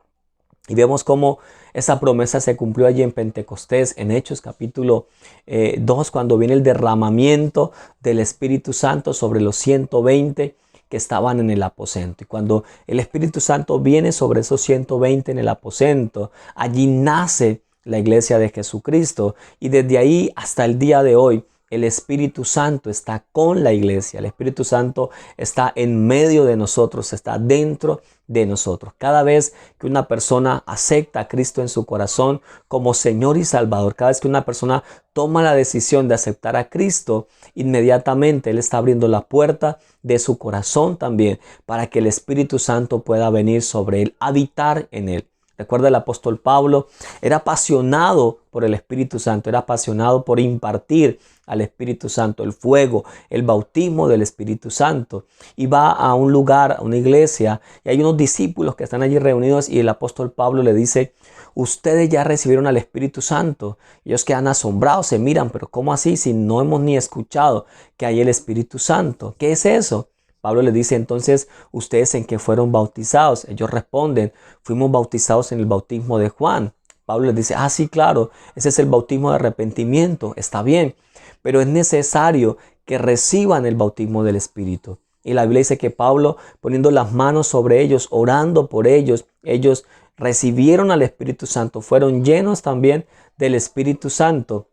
Y vemos cómo esa promesa se cumplió allí en Pentecostés, en Hechos capítulo 2, cuando viene el derramamiento del Espíritu Santo sobre los 120 que estaban en el aposento. Y cuando el Espíritu Santo viene sobre esos 120 en el aposento, allí nace la iglesia de Jesucristo. Y desde ahí hasta el día de hoy, el Espíritu Santo está con la iglesia. El Espíritu Santo está en medio de nosotros, está dentro de nosotros. Cada vez que una persona acepta a Cristo en su corazón como Señor y Salvador, cada vez que una persona toma la decisión de aceptar a Cristo, inmediatamente Él está abriendo la puerta de su corazón también para que el Espíritu Santo pueda venir sobre él, habitar en él. Recuerda, el apóstol Pablo era apasionado por el Espíritu Santo, era apasionado por impartir al Espíritu Santo el fuego, el bautismo del Espíritu Santo. Y va a un lugar, a una iglesia, y hay unos discípulos que están allí reunidos y el apóstol Pablo le dice, ustedes ya recibieron al Espíritu Santo. Ellos quedan asombrados, se miran, pero ¿cómo así si no hemos ni escuchado que hay el Espíritu Santo? ¿Qué es eso? Pablo les dice, entonces, ¿ustedes en qué fueron bautizados? Ellos responden, fuimos bautizados en el bautismo de Juan. Pablo les dice, sí, claro, ese es el bautismo de arrepentimiento, está bien, pero es necesario que reciban el bautismo del Espíritu. Y la Biblia dice que Pablo, poniendo las manos sobre ellos, orando por ellos, ellos recibieron al Espíritu Santo, fueron llenos también del Espíritu Santo.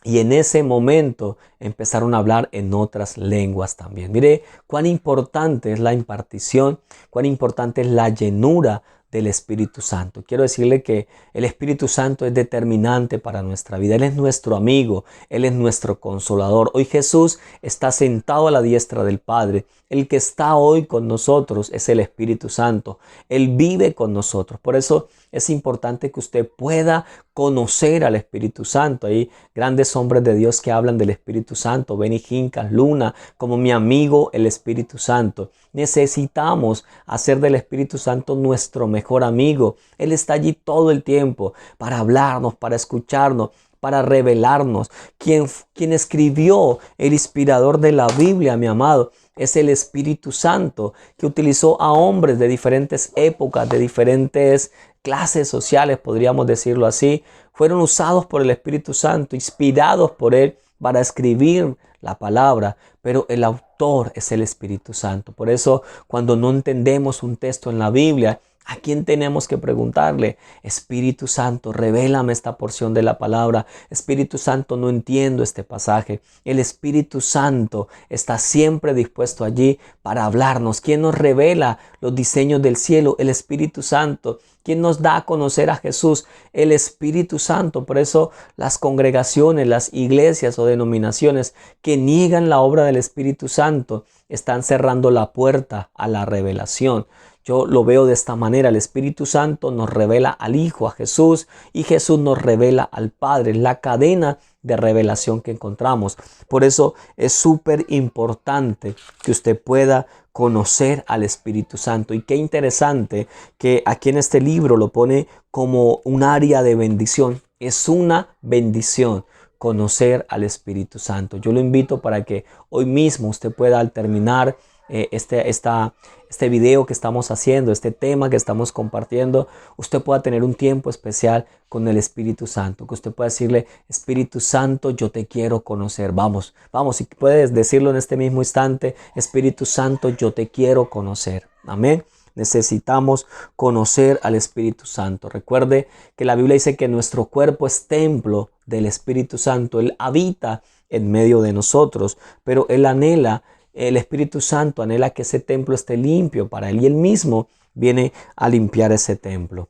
Y en ese momento empezaron a hablar en otras lenguas también. Mire cuán importante es la impartición, cuán importante es la llenura del Espíritu Santo. Quiero decirle que el Espíritu Santo es determinante para nuestra vida. Él es nuestro amigo, Él es nuestro consolador. Hoy Jesús está sentado a la diestra del Padre. El que está hoy con nosotros es el Espíritu Santo. Él vive con nosotros. Por eso es importante que usted pueda conocer al Espíritu Santo. Hay grandes hombres de Dios que hablan del Espíritu Santo. Benny Hinckas, Luna, como mi amigo el Espíritu Santo. Necesitamos hacer del Espíritu Santo nuestro mejor amigo. Él está allí todo el tiempo para hablarnos, para escucharnos, para revelarnos. Quien escribió el inspirador de la Biblia, mi amado, es el Espíritu Santo, que utilizó a hombres de diferentes épocas, de diferentes clases sociales, podríamos decirlo así. Fueron usados por el Espíritu Santo, inspirados por Él para escribir la palabra, pero el autor es el Espíritu Santo. Por eso, cuando no entendemos un texto en la Biblia, ¿a quién tenemos que preguntarle? Espíritu Santo, revélame esta porción de la palabra. Espíritu Santo, no entiendo este pasaje. El Espíritu Santo está siempre dispuesto allí para hablarnos. ¿Quién nos revela los diseños del cielo? El Espíritu Santo. ¿Quién nos da a conocer a Jesús? El Espíritu Santo. Por eso las congregaciones, las iglesias o denominaciones que niegan la obra del Espíritu Santo están cerrando la puerta a la revelación. Yo lo veo de esta manera. El Espíritu Santo nos revela al Hijo, a Jesús, y Jesús nos revela al Padre. La cadena de revelación que encontramos. Por eso es súper importante que usted pueda conocer al Espíritu Santo. Y qué interesante que aquí en este libro lo pone como un área de bendición. Es una bendición conocer al Espíritu Santo. Yo lo invito para que hoy mismo usted pueda, al terminar este video que estamos haciendo, este tema que estamos compartiendo, usted pueda tener un tiempo especial con el Espíritu Santo, que usted pueda decirle: Espíritu Santo, yo te quiero conocer. Vamos, si puedes decirlo en este mismo instante: Espíritu Santo, yo te quiero conocer. Amén. Necesitamos conocer al Espíritu Santo. Recuerde que la Biblia dice que nuestro cuerpo es templo del Espíritu Santo. Él habita en medio de nosotros, pero el Espíritu Santo anhela que ese templo esté limpio para Él, y Él mismo viene a limpiar ese templo.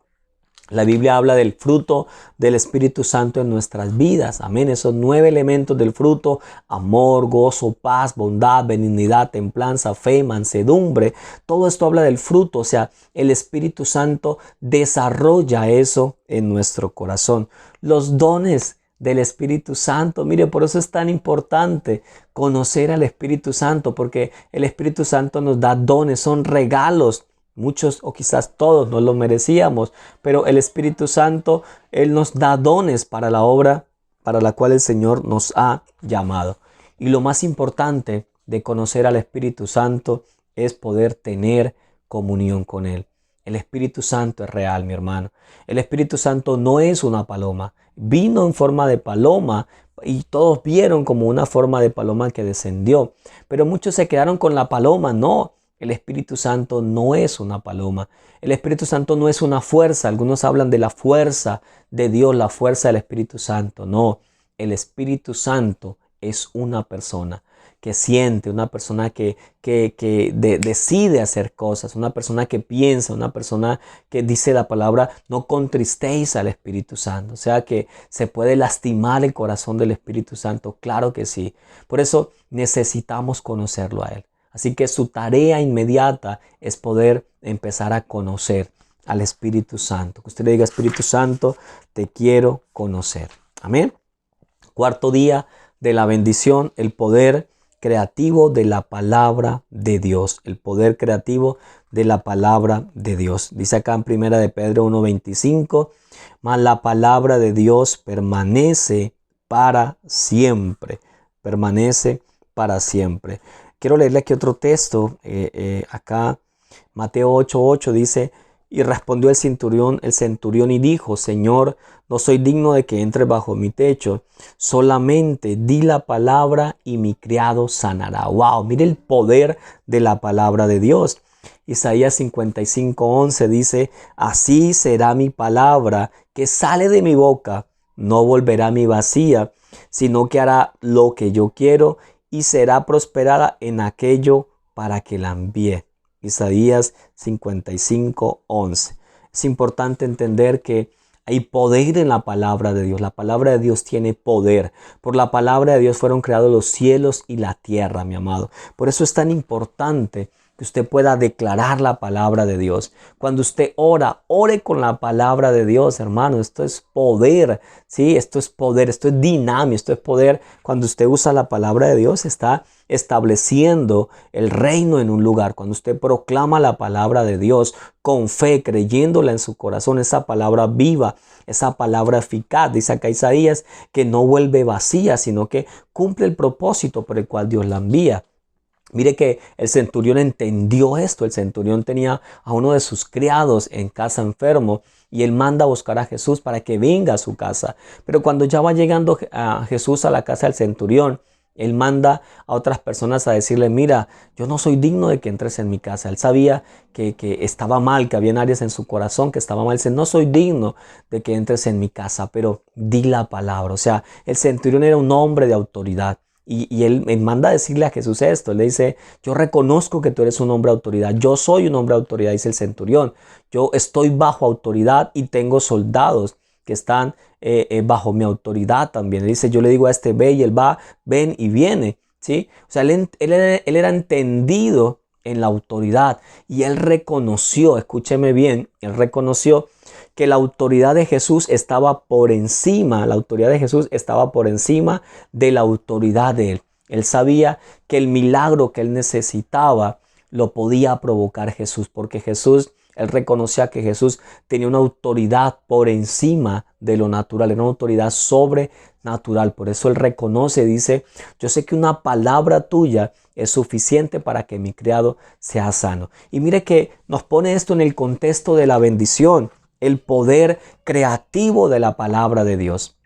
La Biblia habla del fruto del Espíritu Santo en nuestras vidas. Amén. Esos 9 elementos del fruto: amor, gozo, paz, bondad, benignidad, templanza, fe, mansedumbre. Todo esto habla del fruto. O sea, el Espíritu Santo desarrolla eso en nuestro corazón. Los dones del Espíritu Santo. Mire, por eso es tan importante conocer al Espíritu Santo, porque el Espíritu Santo nos da dones, son regalos. Muchos o quizás todos no lo merecíamos, pero el Espíritu Santo, Él nos da dones para la obra para la cual el Señor nos ha llamado. Y lo más importante de conocer al Espíritu Santo es poder tener comunión con Él. El Espíritu Santo es real, mi hermano. El Espíritu Santo no es una paloma. Vino en forma de paloma y todos vieron como una forma de paloma que descendió. Pero muchos se quedaron con la paloma. No, el Espíritu Santo no es una paloma. El Espíritu Santo no es una fuerza. Algunos hablan de la fuerza de Dios, la fuerza del Espíritu Santo. No, el Espíritu Santo es una persona que siente, una persona que decide hacer cosas, una persona que piensa, una persona que dice la palabra: no contristéis al Espíritu Santo. O sea que se puede lastimar el corazón del Espíritu Santo. Claro que sí. Por eso necesitamos conocerlo a Él. Así que su tarea inmediata es poder empezar a conocer al Espíritu Santo. Que usted le diga: Espíritu Santo, te quiero conocer. Amén. Cuarto día de la bendición: el poder creativo de la palabra de Dios. El poder creativo de la palabra de Dios. Dice acá en 1 de Pedro 1:25: mas la palabra de Dios permanece para siempre. Permanece para siempre. Quiero leerle aquí otro texto. Acá Mateo 8:8 dice: y respondió el centurión y dijo: Señor, no soy digno de que entres bajo mi techo, solamente di la palabra y mi criado sanará. Wow, mire el poder de la palabra de Dios. Isaías 55:11 dice, así será mi palabra que sale de mi boca, no volverá a mí vacía, sino que hará lo que yo quiero y será prosperada en aquello para que la envíe. Isaías 55:11. Es importante entender que hay poder en la palabra de Dios. La palabra de Dios tiene poder. Por la palabra de Dios fueron creados los cielos y la tierra, mi amado. Por eso es tan importante que usted pueda declarar la palabra de Dios. Cuando usted ora, ore con la palabra de Dios, hermano. Esto es poder, ¿sí? Esto es poder, esto es dinámico, esto es poder. Cuando usted usa la palabra de Dios, está estableciendo el reino en un lugar. Cuando usted proclama la palabra de Dios con fe, creyéndola en su corazón, esa palabra viva, esa palabra eficaz, dice acá Isaías, que no vuelve vacía, sino que cumple el propósito por el cual Dios la envía. Mire que el centurión entendió esto. El centurión tenía a uno de sus criados en casa enfermo y él manda a buscar a Jesús para que venga a su casa. Pero cuando ya va llegando a Jesús a la casa del centurión, él manda a otras personas a decirle, mira, yo no soy digno de que entres en mi casa. Él sabía que estaba mal, que había áreas en su corazón que estaba mal. Él dice, no soy digno de que entres en mi casa, pero di la palabra. O sea, el centurión era un hombre de autoridad. Y él manda a decirle a Jesús esto. Él le dice, yo reconozco que tú eres un hombre de autoridad. Yo soy un hombre de autoridad, dice el centurión. Yo estoy bajo autoridad y tengo soldados que están bajo mi autoridad también. Él dice, yo le digo a este ve y él va, ven y viene. ¿Sí? O sea, él era entendido en la autoridad y él reconoció, escúcheme bien, él reconoció que la autoridad de Jesús estaba por encima, la autoridad de Jesús estaba por encima de la autoridad de él. Él sabía que el milagro que él necesitaba lo podía provocar Jesús, porque él reconocía que Jesús tenía una autoridad por encima de lo natural, era una autoridad sobrenatural. Por eso él reconoce, dice, yo sé que una palabra tuya es suficiente para que mi criado sea sano. Y mire que nos pone esto en el contexto de la bendición, el poder creativo de la palabra de Dios.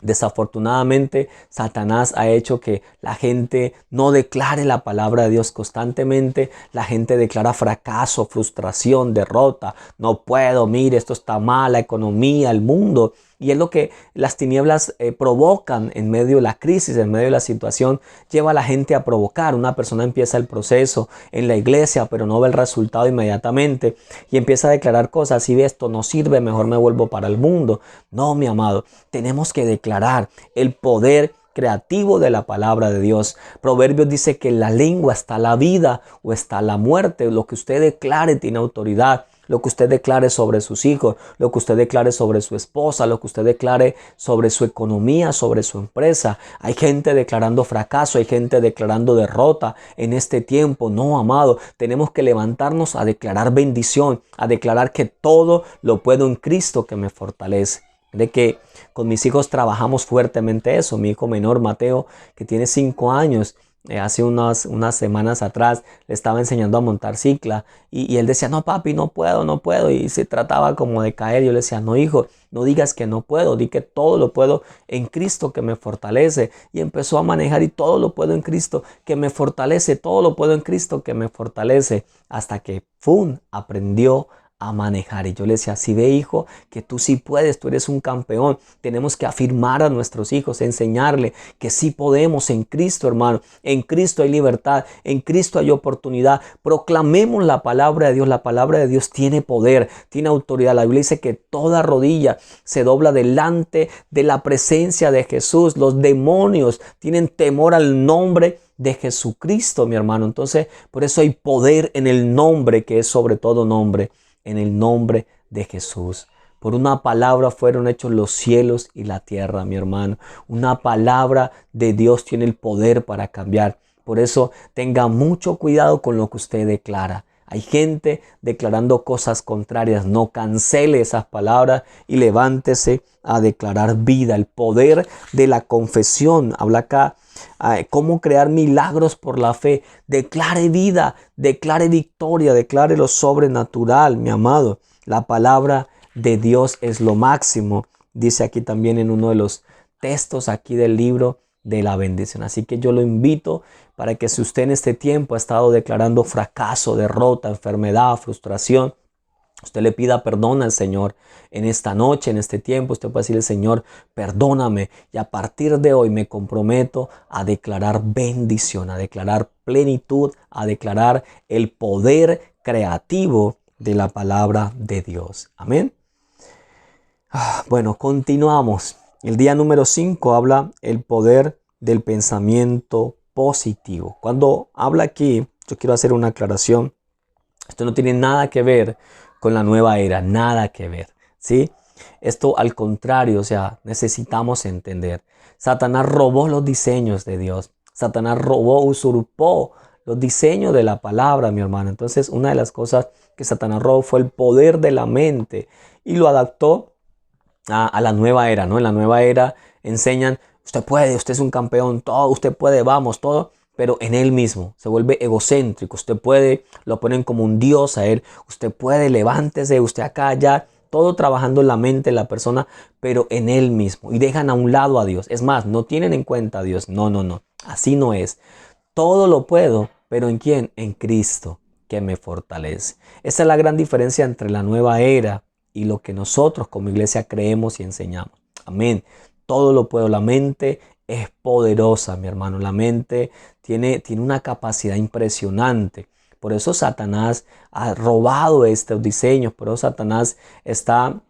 Desafortunadamente, Satanás ha hecho que la gente no declare la palabra de Dios constantemente. La gente declara fracaso, frustración, derrota. No puedo, mire, esto está mal, la economía, el mundo. Y es lo que las tinieblas provocan en medio de la crisis, en medio de la situación, lleva a la gente a provocar. Una persona empieza el proceso en la iglesia, pero no ve el resultado inmediatamente y empieza a declarar cosas. Si ve esto no sirve, mejor me vuelvo para el mundo. No, mi amado, tenemos que declarar el poder creativo de la palabra de Dios. Proverbios dice que en la lengua está la vida o está la muerte. Lo que usted declare tiene autoridad. Lo que usted declare sobre sus hijos, lo que usted declare sobre su esposa, lo que usted declare sobre su economía, sobre su empresa. Hay gente declarando fracaso, hay gente declarando derrota en este tiempo. No, amado, tenemos que levantarnos a declarar bendición, a declarar que todo lo puedo en Cristo que me fortalece. De que con mis hijos trabajamos fuertemente eso. Mi hijo menor, Mateo, que tiene 5 años, hace unas semanas atrás le estaba enseñando a montar cicla y él decía, no papi, no puedo, y se trataba como de caer. Yo le decía, no hijo, no digas que no puedo, di que todo lo puedo en Cristo que me fortalece. Y empezó a manejar y todo lo puedo en Cristo que me fortalece, todo lo puedo en Cristo que me fortalece, hasta que aprendió a manejar. Y yo le decía, si ve hijo, que tú sí puedes, tú eres un campeón. Tenemos que afirmar a nuestros hijos, enseñarle que sí podemos en Cristo, hermano. En Cristo hay libertad, en Cristo hay oportunidad. Proclamemos la palabra de Dios. La palabra de Dios tiene poder, tiene autoridad. La Biblia dice que toda rodilla se dobla delante de la presencia de Jesús. Los demonios tienen temor al nombre de Jesucristo, mi hermano. Entonces, por eso hay poder en el nombre que es sobre todo nombre, en el nombre de Jesús. Por una palabra fueron hechos los cielos y la tierra, mi hermano. Una palabra de Dios tiene el poder para cambiar. Por eso tenga mucho cuidado con lo que usted declara. Hay gente declarando cosas contrarias. No cancele esas palabras y levántese a declarar vida. El poder de la confesión. Habla acá. Cómo crear milagros por la fe. Declare vida, declare victoria, declare lo sobrenatural, mi amado. La palabra de Dios es lo máximo. Dice aquí también en uno de los textos aquí del libro de la bendición. Así que yo lo invito para que si usted en este tiempo ha estado declarando fracaso, derrota, enfermedad, frustración, usted le pida perdón al Señor en esta noche, en este tiempo. Usted puede decirle: Señor, perdóname, y a partir de hoy me comprometo a declarar bendición, a declarar plenitud, a declarar el poder creativo de la palabra de Dios. Amén. Bueno, continuamos. El día número 5 habla el poder del pensamiento positivo. Cuando habla aquí, yo quiero hacer una aclaración. Esto no tiene nada que ver con la nueva era, nada que ver, ¿sí? Esto al contrario, o sea, necesitamos entender. Satanás robó los diseños de Dios. Satanás robó, usurpó los diseños de la palabra, mi hermano. Entonces, una de las cosas que Satanás robó fue el poder de la mente y lo adaptó a la nueva era, ¿no? En la nueva era enseñan: usted puede, usted es un campeón, todo, usted puede, vamos, todo. Pero en él mismo se vuelve egocéntrico. Usted puede, lo ponen como un dios a él. Usted puede, levántese, usted acá, allá. Todo trabajando en la mente de la persona, pero en él mismo. Y dejan a un lado a Dios. Es más, no tienen en cuenta a Dios. No, no, no. Así no es. Todo lo puedo, pero ¿en quién? En Cristo, que me fortalece. Esa es la gran diferencia entre la nueva era y lo que nosotros como iglesia creemos y enseñamos. Amén. Todo lo puedo. La mente es poderosa, mi hermano. La mente tiene una capacidad impresionante. Por eso Satanás ha robado estos diseños. Por eso Satanás está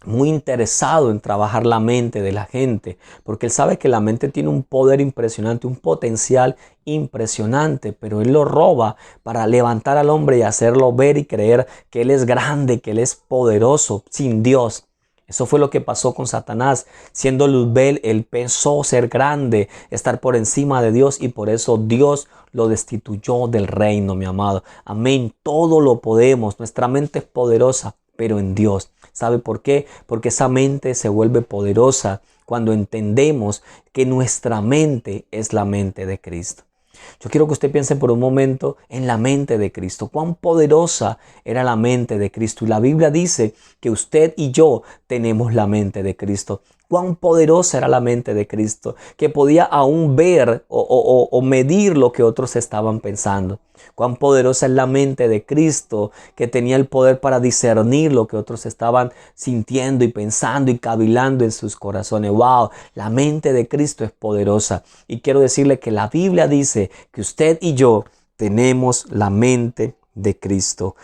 muy interesado en trabajar la mente de la gente, porque él sabe que la mente tiene un poder impresionante, un potencial impresionante, pero él lo roba para levantar al hombre y hacerlo ver y creer que él es grande, que él es poderoso sin Dios. Eso fue lo que pasó con Satanás. Siendo Luzbel, él pensó ser grande, estar por encima de Dios, y por eso Dios lo destituyó del reino, mi amado. Amén. Todo lo podemos. Nuestra mente es poderosa, pero en Dios. ¿Sabe por qué? Porque esa mente se vuelve poderosa cuando entendemos que nuestra mente es la mente de Cristo. Yo quiero que usted piense por un momento en la mente de Cristo. Cuán poderosa era la mente de Cristo. Y la Biblia dice que usted y yo tenemos la mente de Cristo. Cuán poderosa era la mente de Cristo, que podía aún ver o medir lo que otros estaban pensando. Cuán poderosa es la mente de Cristo, que tenía el poder para discernir lo que otros estaban sintiendo y pensando y cavilando en sus corazones. ¡Wow! La mente de Cristo es poderosa. Y quiero decirle que la Biblia dice que usted y yo tenemos la mente de Cristo.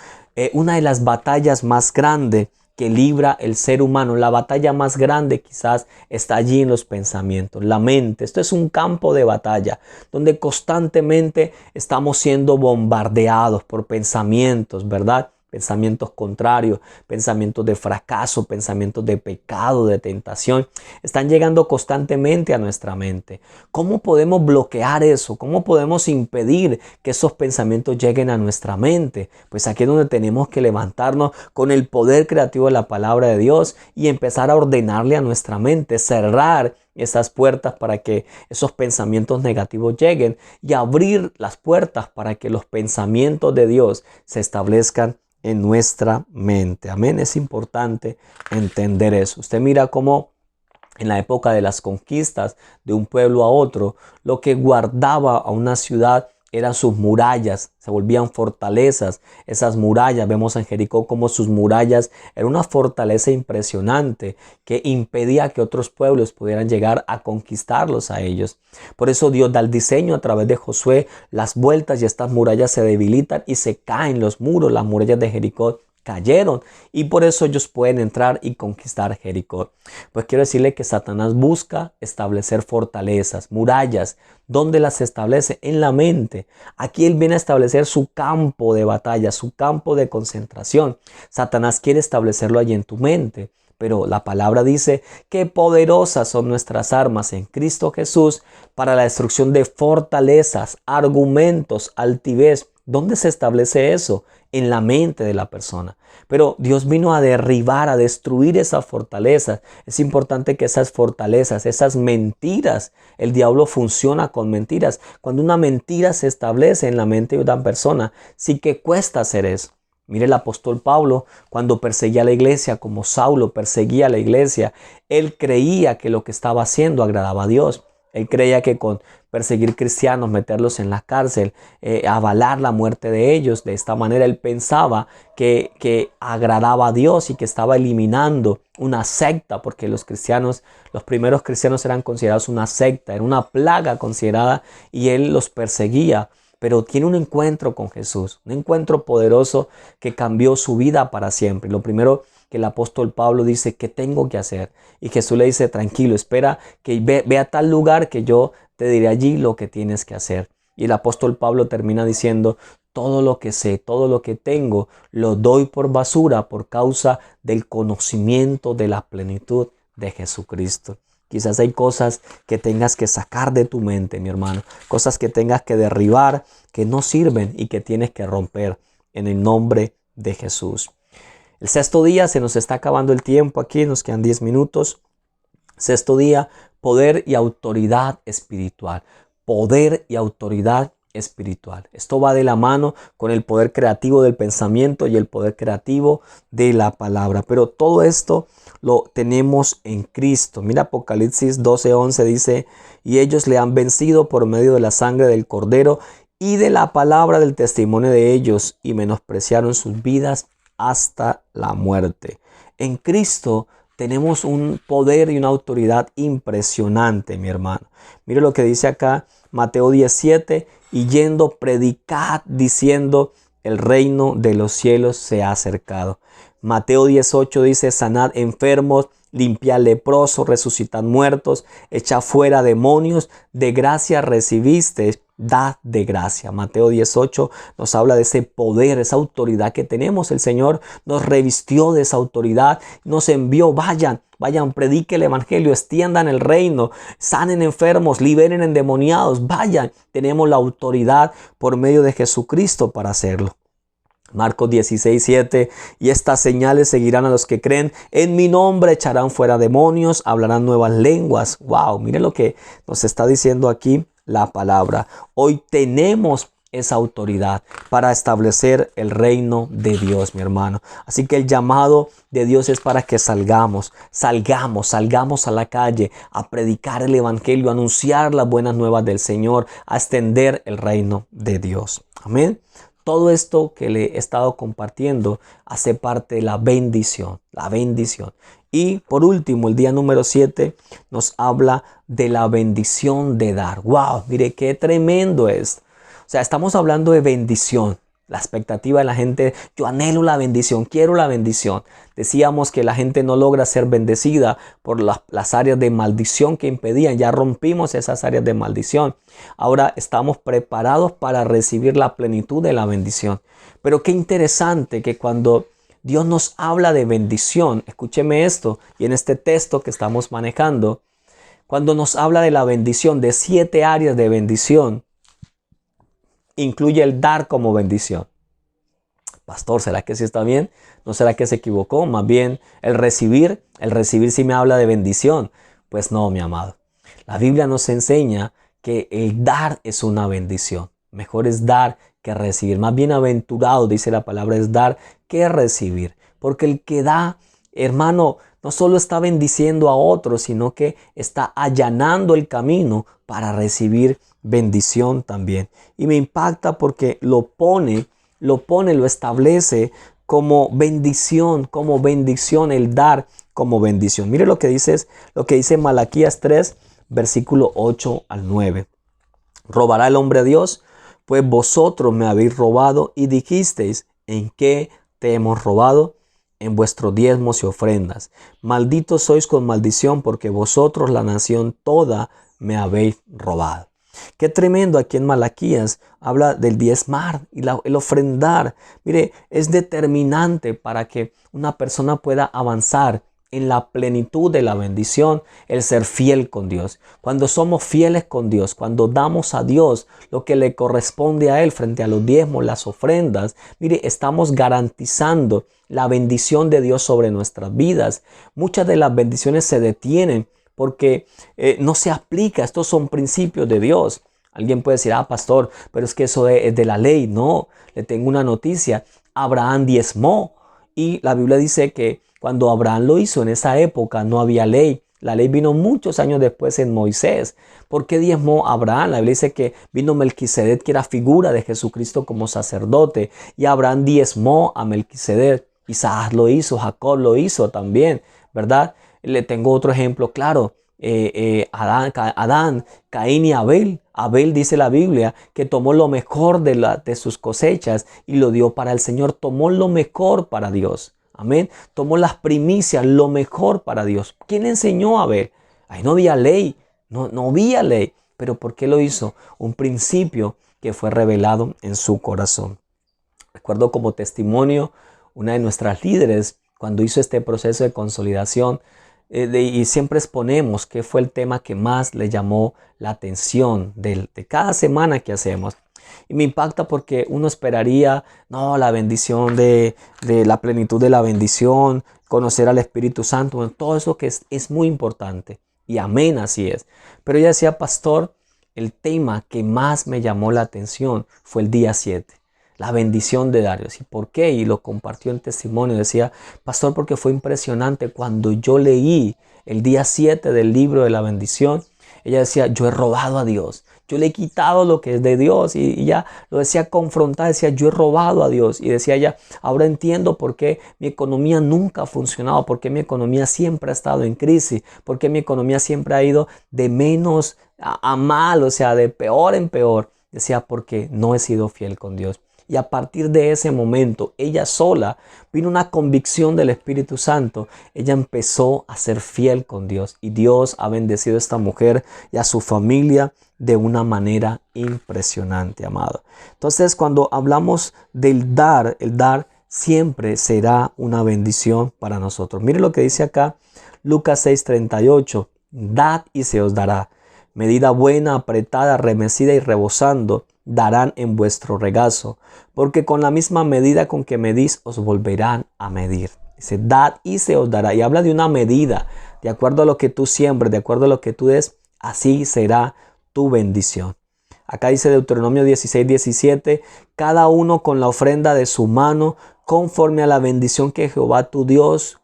Una de las batallas más grandes que libra el ser humano, la batalla más grande quizás está allí en los pensamientos, la mente. Esto es un campo de batalla donde constantemente estamos siendo bombardeados por pensamientos, ¿verdad? Pensamientos contrarios, pensamientos de fracaso, pensamientos de pecado, de tentación, están llegando constantemente a nuestra mente. ¿Cómo podemos bloquear eso? ¿Cómo podemos impedir que esos pensamientos lleguen a nuestra mente? Pues aquí es donde tenemos que levantarnos con el poder creativo de la palabra de Dios y empezar a ordenarle a nuestra mente, cerrar esas puertas para que esos pensamientos negativos lleguen y abrir las puertas para que los pensamientos de Dios se establezcan en nuestra mente. Amén. Es importante entender eso. Usted mira cómo en la época de las conquistas de un pueblo a otro, lo que guardaba a una ciudad eran sus murallas, se volvían fortalezas. Esas murallas, vemos en Jericó como sus murallas era una fortaleza impresionante que impedía que otros pueblos pudieran llegar a conquistarlos a ellos. Por eso Dios da el diseño a través de Josué, las vueltas, y estas murallas se debilitan y se caen los muros. Las murallas de Jericó cayeron y por eso ellos pueden entrar y conquistar Jericó. Pues quiero decirle que Satanás busca establecer fortalezas, murallas. ¿Dónde las establece? En la mente. Aquí él viene a establecer su campo de batalla, su campo de concentración. Satanás quiere establecerlo allí en tu mente. Pero la palabra dice que poderosas son nuestras armas en Cristo Jesús para la destrucción de fortalezas, argumentos, altivez. ¿Dónde se establece eso? En la mente de la persona. Pero Dios vino a derribar, a destruir esas fortalezas. Es importante que esas fortalezas, esas mentiras, el diablo funciona con mentiras. Cuando una mentira se establece en la mente de una persona, sí que cuesta hacer eso. Mire el apóstol Pablo, cuando perseguía a la iglesia, como Saulo perseguía a la iglesia, él creía que lo que estaba haciendo agradaba a Dios. Él creía que con perseguir cristianos, meterlos en la cárcel, avalar la muerte de ellos, de esta manera él pensaba que agradaba a Dios y que estaba eliminando una secta, porque los primeros cristianos eran considerados una secta, era una plaga considerada, y él los perseguía. Pero tiene un encuentro con Jesús, un encuentro poderoso que cambió su vida para siempre. Lo primero que el apóstol Pablo dice: ¿qué tengo que hacer? Y Jesús le dice: tranquilo, espera que ve a tal lugar que yo te diré allí lo que tienes que hacer. Y el apóstol Pablo termina diciendo: todo lo que sé, todo lo que tengo, lo doy por basura por causa del conocimiento de la plenitud de Jesucristo. Quizás hay cosas que tengas que sacar de tu mente, mi hermano, cosas que tengas que derribar, que no sirven y que tienes que romper en el nombre de Jesús. El sexto día, se nos está acabando el tiempo aquí, nos quedan 10 minutos. Sexto día, poder y autoridad espiritual. Poder y autoridad espiritual. Esto va de la mano con el poder creativo del pensamiento y el poder creativo de la palabra. Pero todo esto lo tenemos en Cristo. Mira, Apocalipsis 12:11 dice: y ellos le han vencido por medio de la sangre del Cordero y de la palabra del testimonio de ellos, y menospreciaron sus vidas hasta la muerte. En Cristo tenemos un poder y una autoridad impresionante, mi hermano. Mire lo que dice acá Mateo 17: y yendo, predicad diciendo: el reino de los cielos se ha acercado. Mateo 18 dice: sanad enfermos, limpiad leprosos, resucitad muertos, echad fuera demonios, de gracia recibisteis, dad de gracia. Mateo 18 nos habla de ese poder, esa autoridad que tenemos. El Señor nos revistió de esa autoridad, nos envió: vayan, prediquen el evangelio, extiendan el reino, sanen enfermos, liberen endemoniados, vayan. Tenemos la autoridad por medio de Jesucristo para hacerlo. Marcos 16:7: y estas señales seguirán a los que creen, en mi nombre echarán fuera demonios, hablarán nuevas lenguas. Wow, miren lo que nos está diciendo aquí la palabra. Hoy tenemos esa autoridad para establecer el reino de Dios, mi hermano. Así que el llamado de Dios es para que salgamos a la calle a predicar el evangelio, a anunciar las buenas nuevas del Señor, a extender el reino de Dios. Amén. Todo esto que le he estado compartiendo hace parte de la bendición, Y por último, el día número 7 nos habla de la bendición de dar. ¡Wow! Mire qué tremendo es. O sea, estamos hablando de bendición. La expectativa de la gente: yo anhelo la bendición, quiero la bendición. Decíamos que la gente no logra ser bendecida por las áreas de maldición que impedían. Ya rompimos esas áreas de maldición. Ahora estamos preparados para recibir la plenitud de la bendición. Pero qué interesante que cuando Dios nos habla de bendición, escúcheme esto, y en este texto que estamos manejando, cuando nos habla de la bendición, de 7 áreas de bendición, incluye el dar como bendición. Pastor, ¿será que sí está bien? ¿No será que se equivocó? Más bien el recibir sí me habla de bendición. Pues no, mi amado. La Biblia nos enseña que el dar es una bendición. Mejor es dar que recibir. Más bienaventurado, dice la palabra, es dar que recibir. Porque el que da, hermano, no solo está bendiciendo a otros, sino que está allanando el camino para recibir bendición también. Y me impacta porque lo establece como bendición, el dar como bendición. Mire lo que dice Malaquías 3, versículo 8 al 9. ¿Robará el hombre a Dios? Pues vosotros me habéis robado y dijisteis: ¿en qué te hemos robado? En vuestros diezmos y ofrendas. Malditos sois con maldición, porque vosotros, la nación toda, me habéis robado. Qué tremendo. Aquí en Malaquías habla del diezmar y el ofrendar. Mire, es determinante para que una persona pueda avanzar en la plenitud de la bendición, el ser fiel con Dios. Cuando somos fieles con Dios, cuando damos a Dios lo que le corresponde a Él frente a los diezmos, las ofrendas, mire, estamos garantizando la bendición de Dios sobre nuestras vidas. Muchas de las bendiciones se detienen porque no se aplica. Estos son principios de Dios. Alguien puede decir: pastor, pero es que eso es de la ley. No, le tengo una noticia. Abraham diezmó y la Biblia dice que cuando Abraham lo hizo en esa época no había ley. La ley vino muchos años después en Moisés. ¿Por qué diezmó Abraham? La Biblia dice que vino Melquisedec, que era figura de Jesucristo como sacerdote. Y Abraham diezmó a Melquisedec. Isaac lo hizo, Jacob lo hizo también, ¿verdad? Le tengo otro ejemplo claro. Adán, Caín y Abel. Abel, dice la Biblia, que tomó lo mejor de sus cosechas y lo dio para el Señor. Tomó lo mejor para Dios. Amén. Tomó las primicias, lo mejor para Dios. ¿Quién enseñó a Abel? Ahí no había ley, no había ley. Pero ¿por qué lo hizo? Un principio que fue revelado en su corazón. Recuerdo como testimonio una de nuestras líderes cuando hizo este proceso de consolidación. Y siempre exponemos qué fue el tema que más le llamó la atención de cada semana que hacemos. Y me impacta porque uno esperaría, no, la bendición de la plenitud de la bendición, conocer al Espíritu Santo, bueno, todo eso que es muy importante. Y amén, así es. Pero ella decía, pastor, el tema que más me llamó la atención fue el día 7. La bendición de Dios. ¿Y por qué? Y lo compartió en testimonio. Decía, pastor, porque fue impresionante cuando yo leí el día 7 del libro de la bendición. Ella decía, yo he robado a Dios. Yo le he quitado lo que es de Dios. Y ya lo decía confrontada. Decía, yo he robado a Dios. Y decía ella, ahora entiendo por qué mi economía nunca ha funcionado. Por qué mi economía siempre ha estado en crisis. Por qué mi economía siempre ha ido de menos a mal. O sea, de peor en peor. Decía, porque no he sido fiel con Dios. Y a partir de ese momento, ella sola, vino una convicción del Espíritu Santo. Ella empezó a ser fiel con Dios. Y Dios ha bendecido a esta mujer y a su familia de una manera impresionante, amado. Entonces, cuando hablamos del dar, el dar siempre será una bendición para nosotros. Mire lo que dice acá Lucas 6:38. Dad y se os dará. Medida buena, apretada, remecida y rebosando, darán en vuestro regazo, porque con la misma medida con que medís os volverán a medir. Dice, dad y se os dará. Y habla de una medida, de acuerdo a lo que tú siembres, de acuerdo a lo que tú des, así será tu bendición. Acá dice Deuteronomio 16:17, cada uno con la ofrenda de su mano, conforme a la bendición que Jehová tu Dios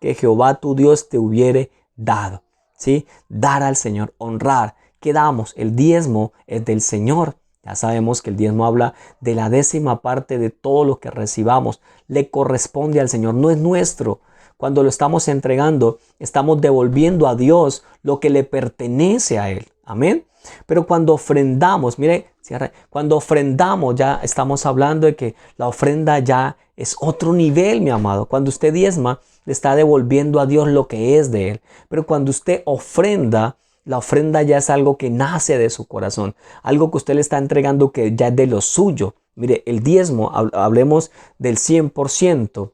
te hubiere dado. ¿Sí? Dar al Señor, honrar. ¿Qué damos? El diezmo es del Señor. Ya sabemos que el diezmo habla de la 10ª parte de todo lo que recibamos. Le corresponde al Señor, no es nuestro. Cuando lo estamos entregando, estamos devolviendo a Dios lo que le pertenece a Él. Amén. Pero cuando ofrendamos, mire, cuando ofrendamos ya estamos hablando de que la ofrenda ya es otro nivel, mi amado. Cuando usted diezma, le está devolviendo a Dios lo que es de Él. Pero cuando usted ofrenda, la ofrenda ya es algo que nace de su corazón, algo que usted le está entregando que ya es de lo suyo. Mire, el diezmo, hablemos del 100%,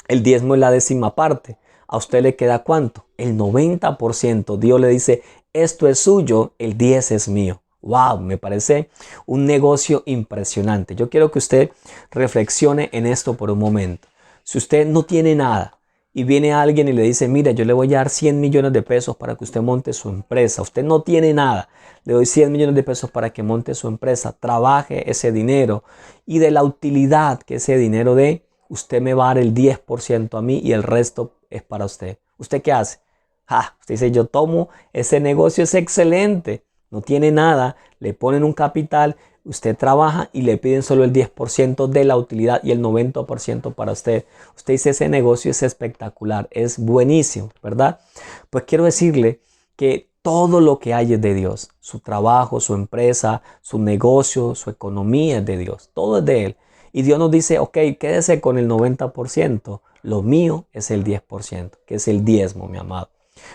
el diezmo es la 10ª parte. ¿A usted le queda cuánto? El 90%. Dios le dice, esto es suyo, el 10 es mío. Wow, me parece un negocio impresionante. Yo quiero que usted reflexione en esto por un momento. Si usted no tiene nada, y viene alguien y le dice, mira, yo le voy a dar 100 millones de pesos para que usted monte su empresa. Usted no tiene nada. Le doy 100 millones de pesos para que monte su empresa. Trabaje ese dinero. Y de la utilidad que ese dinero dé, usted me va a dar el 10% a mí y el resto es para usted. ¿Usted qué hace? Usted dice, yo tomo, ese negocio es excelente. No tiene nada. Le ponen un capital. Usted trabaja y le piden solo el 10% de la utilidad y el 90% para usted. Usted dice, ese negocio es espectacular, es buenísimo, ¿verdad? Pues quiero decirle que todo lo que hay es de Dios. Su trabajo, su empresa, su negocio, su economía es de Dios. Todo es de Él. Y Dios nos dice, ok, quédese con el 90%. Lo mío es el 10%, que es el diezmo, mi amado.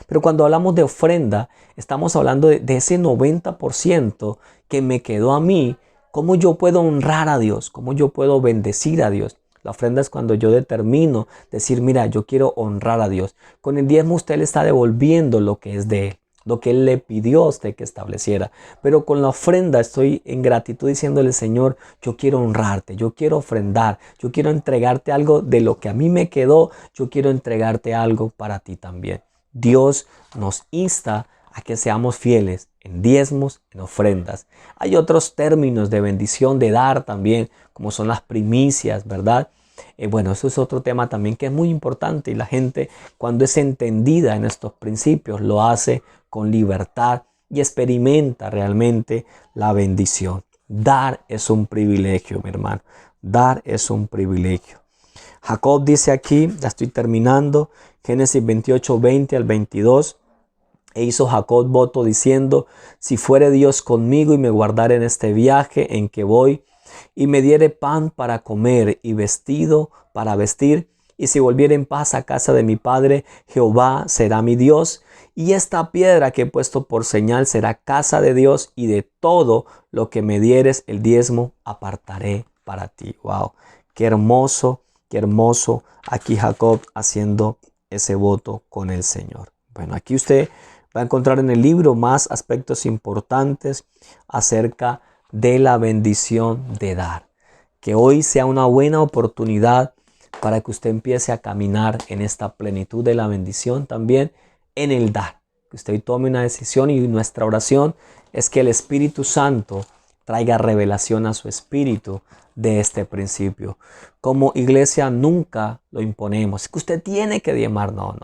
Pero cuando hablamos de ofrenda, estamos hablando de ese 90% que me quedó a mí. ¿Cómo yo puedo honrar a Dios? ¿Cómo yo puedo bendecir a Dios? La ofrenda es cuando yo determino decir, mira, yo quiero honrar a Dios. Con el diezmo usted le está devolviendo lo que es de Él, lo que Él le pidió a usted que estableciera. Pero con la ofrenda estoy en gratitud diciéndole, Señor, yo quiero honrarte, yo quiero ofrendar, yo quiero entregarte algo de lo que a mí me quedó, yo quiero entregarte algo para ti también. Dios nos insta a que seamos fieles en diezmos, en ofrendas. Hay otros términos de bendición, de dar también, como son las primicias, ¿verdad? Bueno, eso es otro tema también que es muy importante y la gente cuando es entendida en estos principios lo hace con libertad y experimenta realmente la bendición. Dar es un privilegio, mi hermano. Dar es un privilegio. Jacob dice aquí, ya estoy terminando, Génesis 28, 20 al 22. E hizo Jacob voto diciendo, si fuere Dios conmigo y me guardare en este viaje en que voy, y me diere pan para comer y vestido para vestir, y si volviere en paz a casa de mi padre, Jehová será mi Dios, y esta piedra que he puesto por señal será casa de Dios, y de todo lo que me dieres el diezmo apartaré para ti. Wow, qué hermoso aquí Jacob haciendo ese voto con el Señor. Bueno, aquí usted va a encontrar en el libro más aspectos importantes acerca de la bendición de dar. Que hoy sea una buena oportunidad para que usted empiece a caminar en esta plenitud de la bendición también en el dar. Que usted tome una decisión y nuestra oración es que el Espíritu Santo traiga revelación a su espíritu de este principio. Como iglesia nunca lo imponemos. Es que usted tiene que diezmar. No.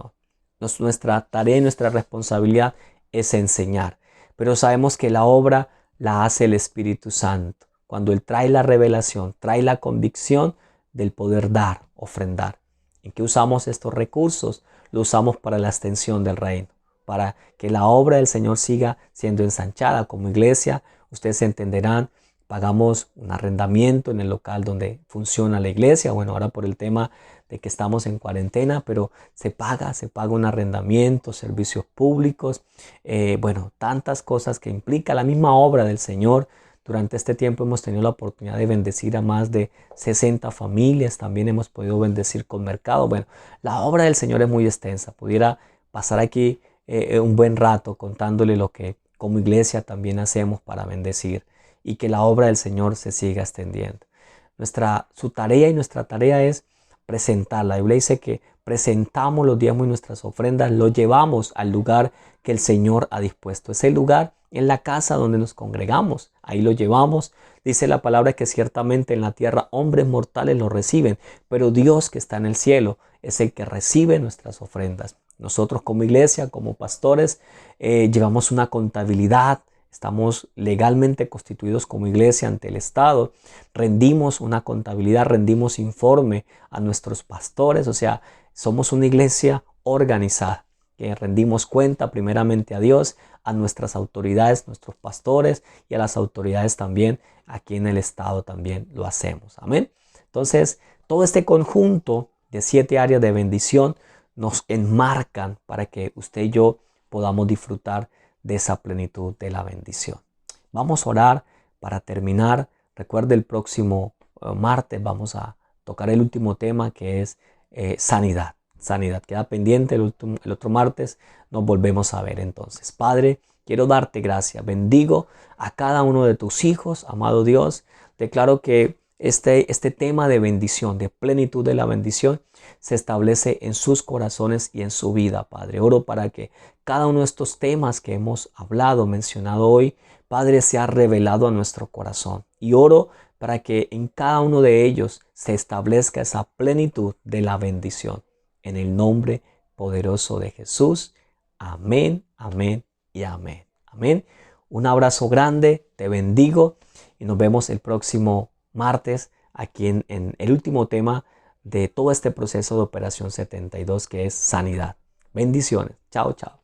Nuestra tarea y nuestra responsabilidad es enseñar. Pero sabemos que la obra la hace el Espíritu Santo. Cuando Él trae la revelación, trae la convicción del poder dar, ofrendar. ¿En qué usamos estos recursos? Lo usamos para la extensión del reino, para que la obra del Señor siga siendo ensanchada. Como iglesia, ustedes entenderán, pagamos un arrendamiento en el local donde funciona la iglesia. Bueno, ahora por el tema de que estamos en cuarentena, pero se paga un arrendamiento, servicios públicos, bueno, tantas cosas que implica la misma obra del Señor. Durante este tiempo hemos tenido la oportunidad de bendecir a más de 60 familias, también hemos podido bendecir con mercado. Bueno, la obra del Señor es muy extensa, pudiera pasar aquí un buen rato contándole lo que como iglesia también hacemos para bendecir y que la obra del Señor se siga extendiendo. Su tarea y nuestra tarea es presentar. La Biblia dice que presentamos los diezmos y nuestras ofrendas, los llevamos al lugar que el Señor ha dispuesto. Ese lugar en la casa donde nos congregamos, ahí lo llevamos. Dice la palabra que ciertamente en la tierra hombres mortales lo reciben, pero Dios que está en el cielo es el que recibe nuestras ofrendas. Nosotros como iglesia, como pastores, llevamos una contabilidad. Estamos legalmente constituidos como iglesia ante el Estado. Rendimos una contabilidad, rendimos informe a nuestros pastores. O sea, somos una iglesia organizada que rendimos cuenta primeramente a Dios, a nuestras autoridades, nuestros pastores y a las autoridades también aquí en el Estado también lo hacemos. Amén. Entonces, todo este conjunto de 7 áreas de bendición nos enmarcan para que usted y yo podamos disfrutar de esa plenitud de la bendición. Vamos a orar para terminar. Recuerde, el próximo martes vamos a tocar el último tema que es sanidad. Sanidad. Queda pendiente el otro martes. Nos volvemos a ver entonces. Padre, quiero darte gracias. Bendigo a cada uno de tus hijos, amado Dios. Declaro que este tema de bendición, de plenitud de la bendición, se establece en sus corazones y en su vida, Padre. Oro para que cada uno de estos temas que hemos hablado, mencionado hoy, Padre, sea revelado a nuestro corazón. Y oro para que en cada uno de ellos se establezca esa plenitud de la bendición. En el nombre poderoso de Jesús. Amén, amén y amén. Amén. Un abrazo grande, te bendigo y nos vemos el próximo martes aquí en el último tema de todo este proceso de Operación 72 que es sanidad. Bendiciones. Chao, chao.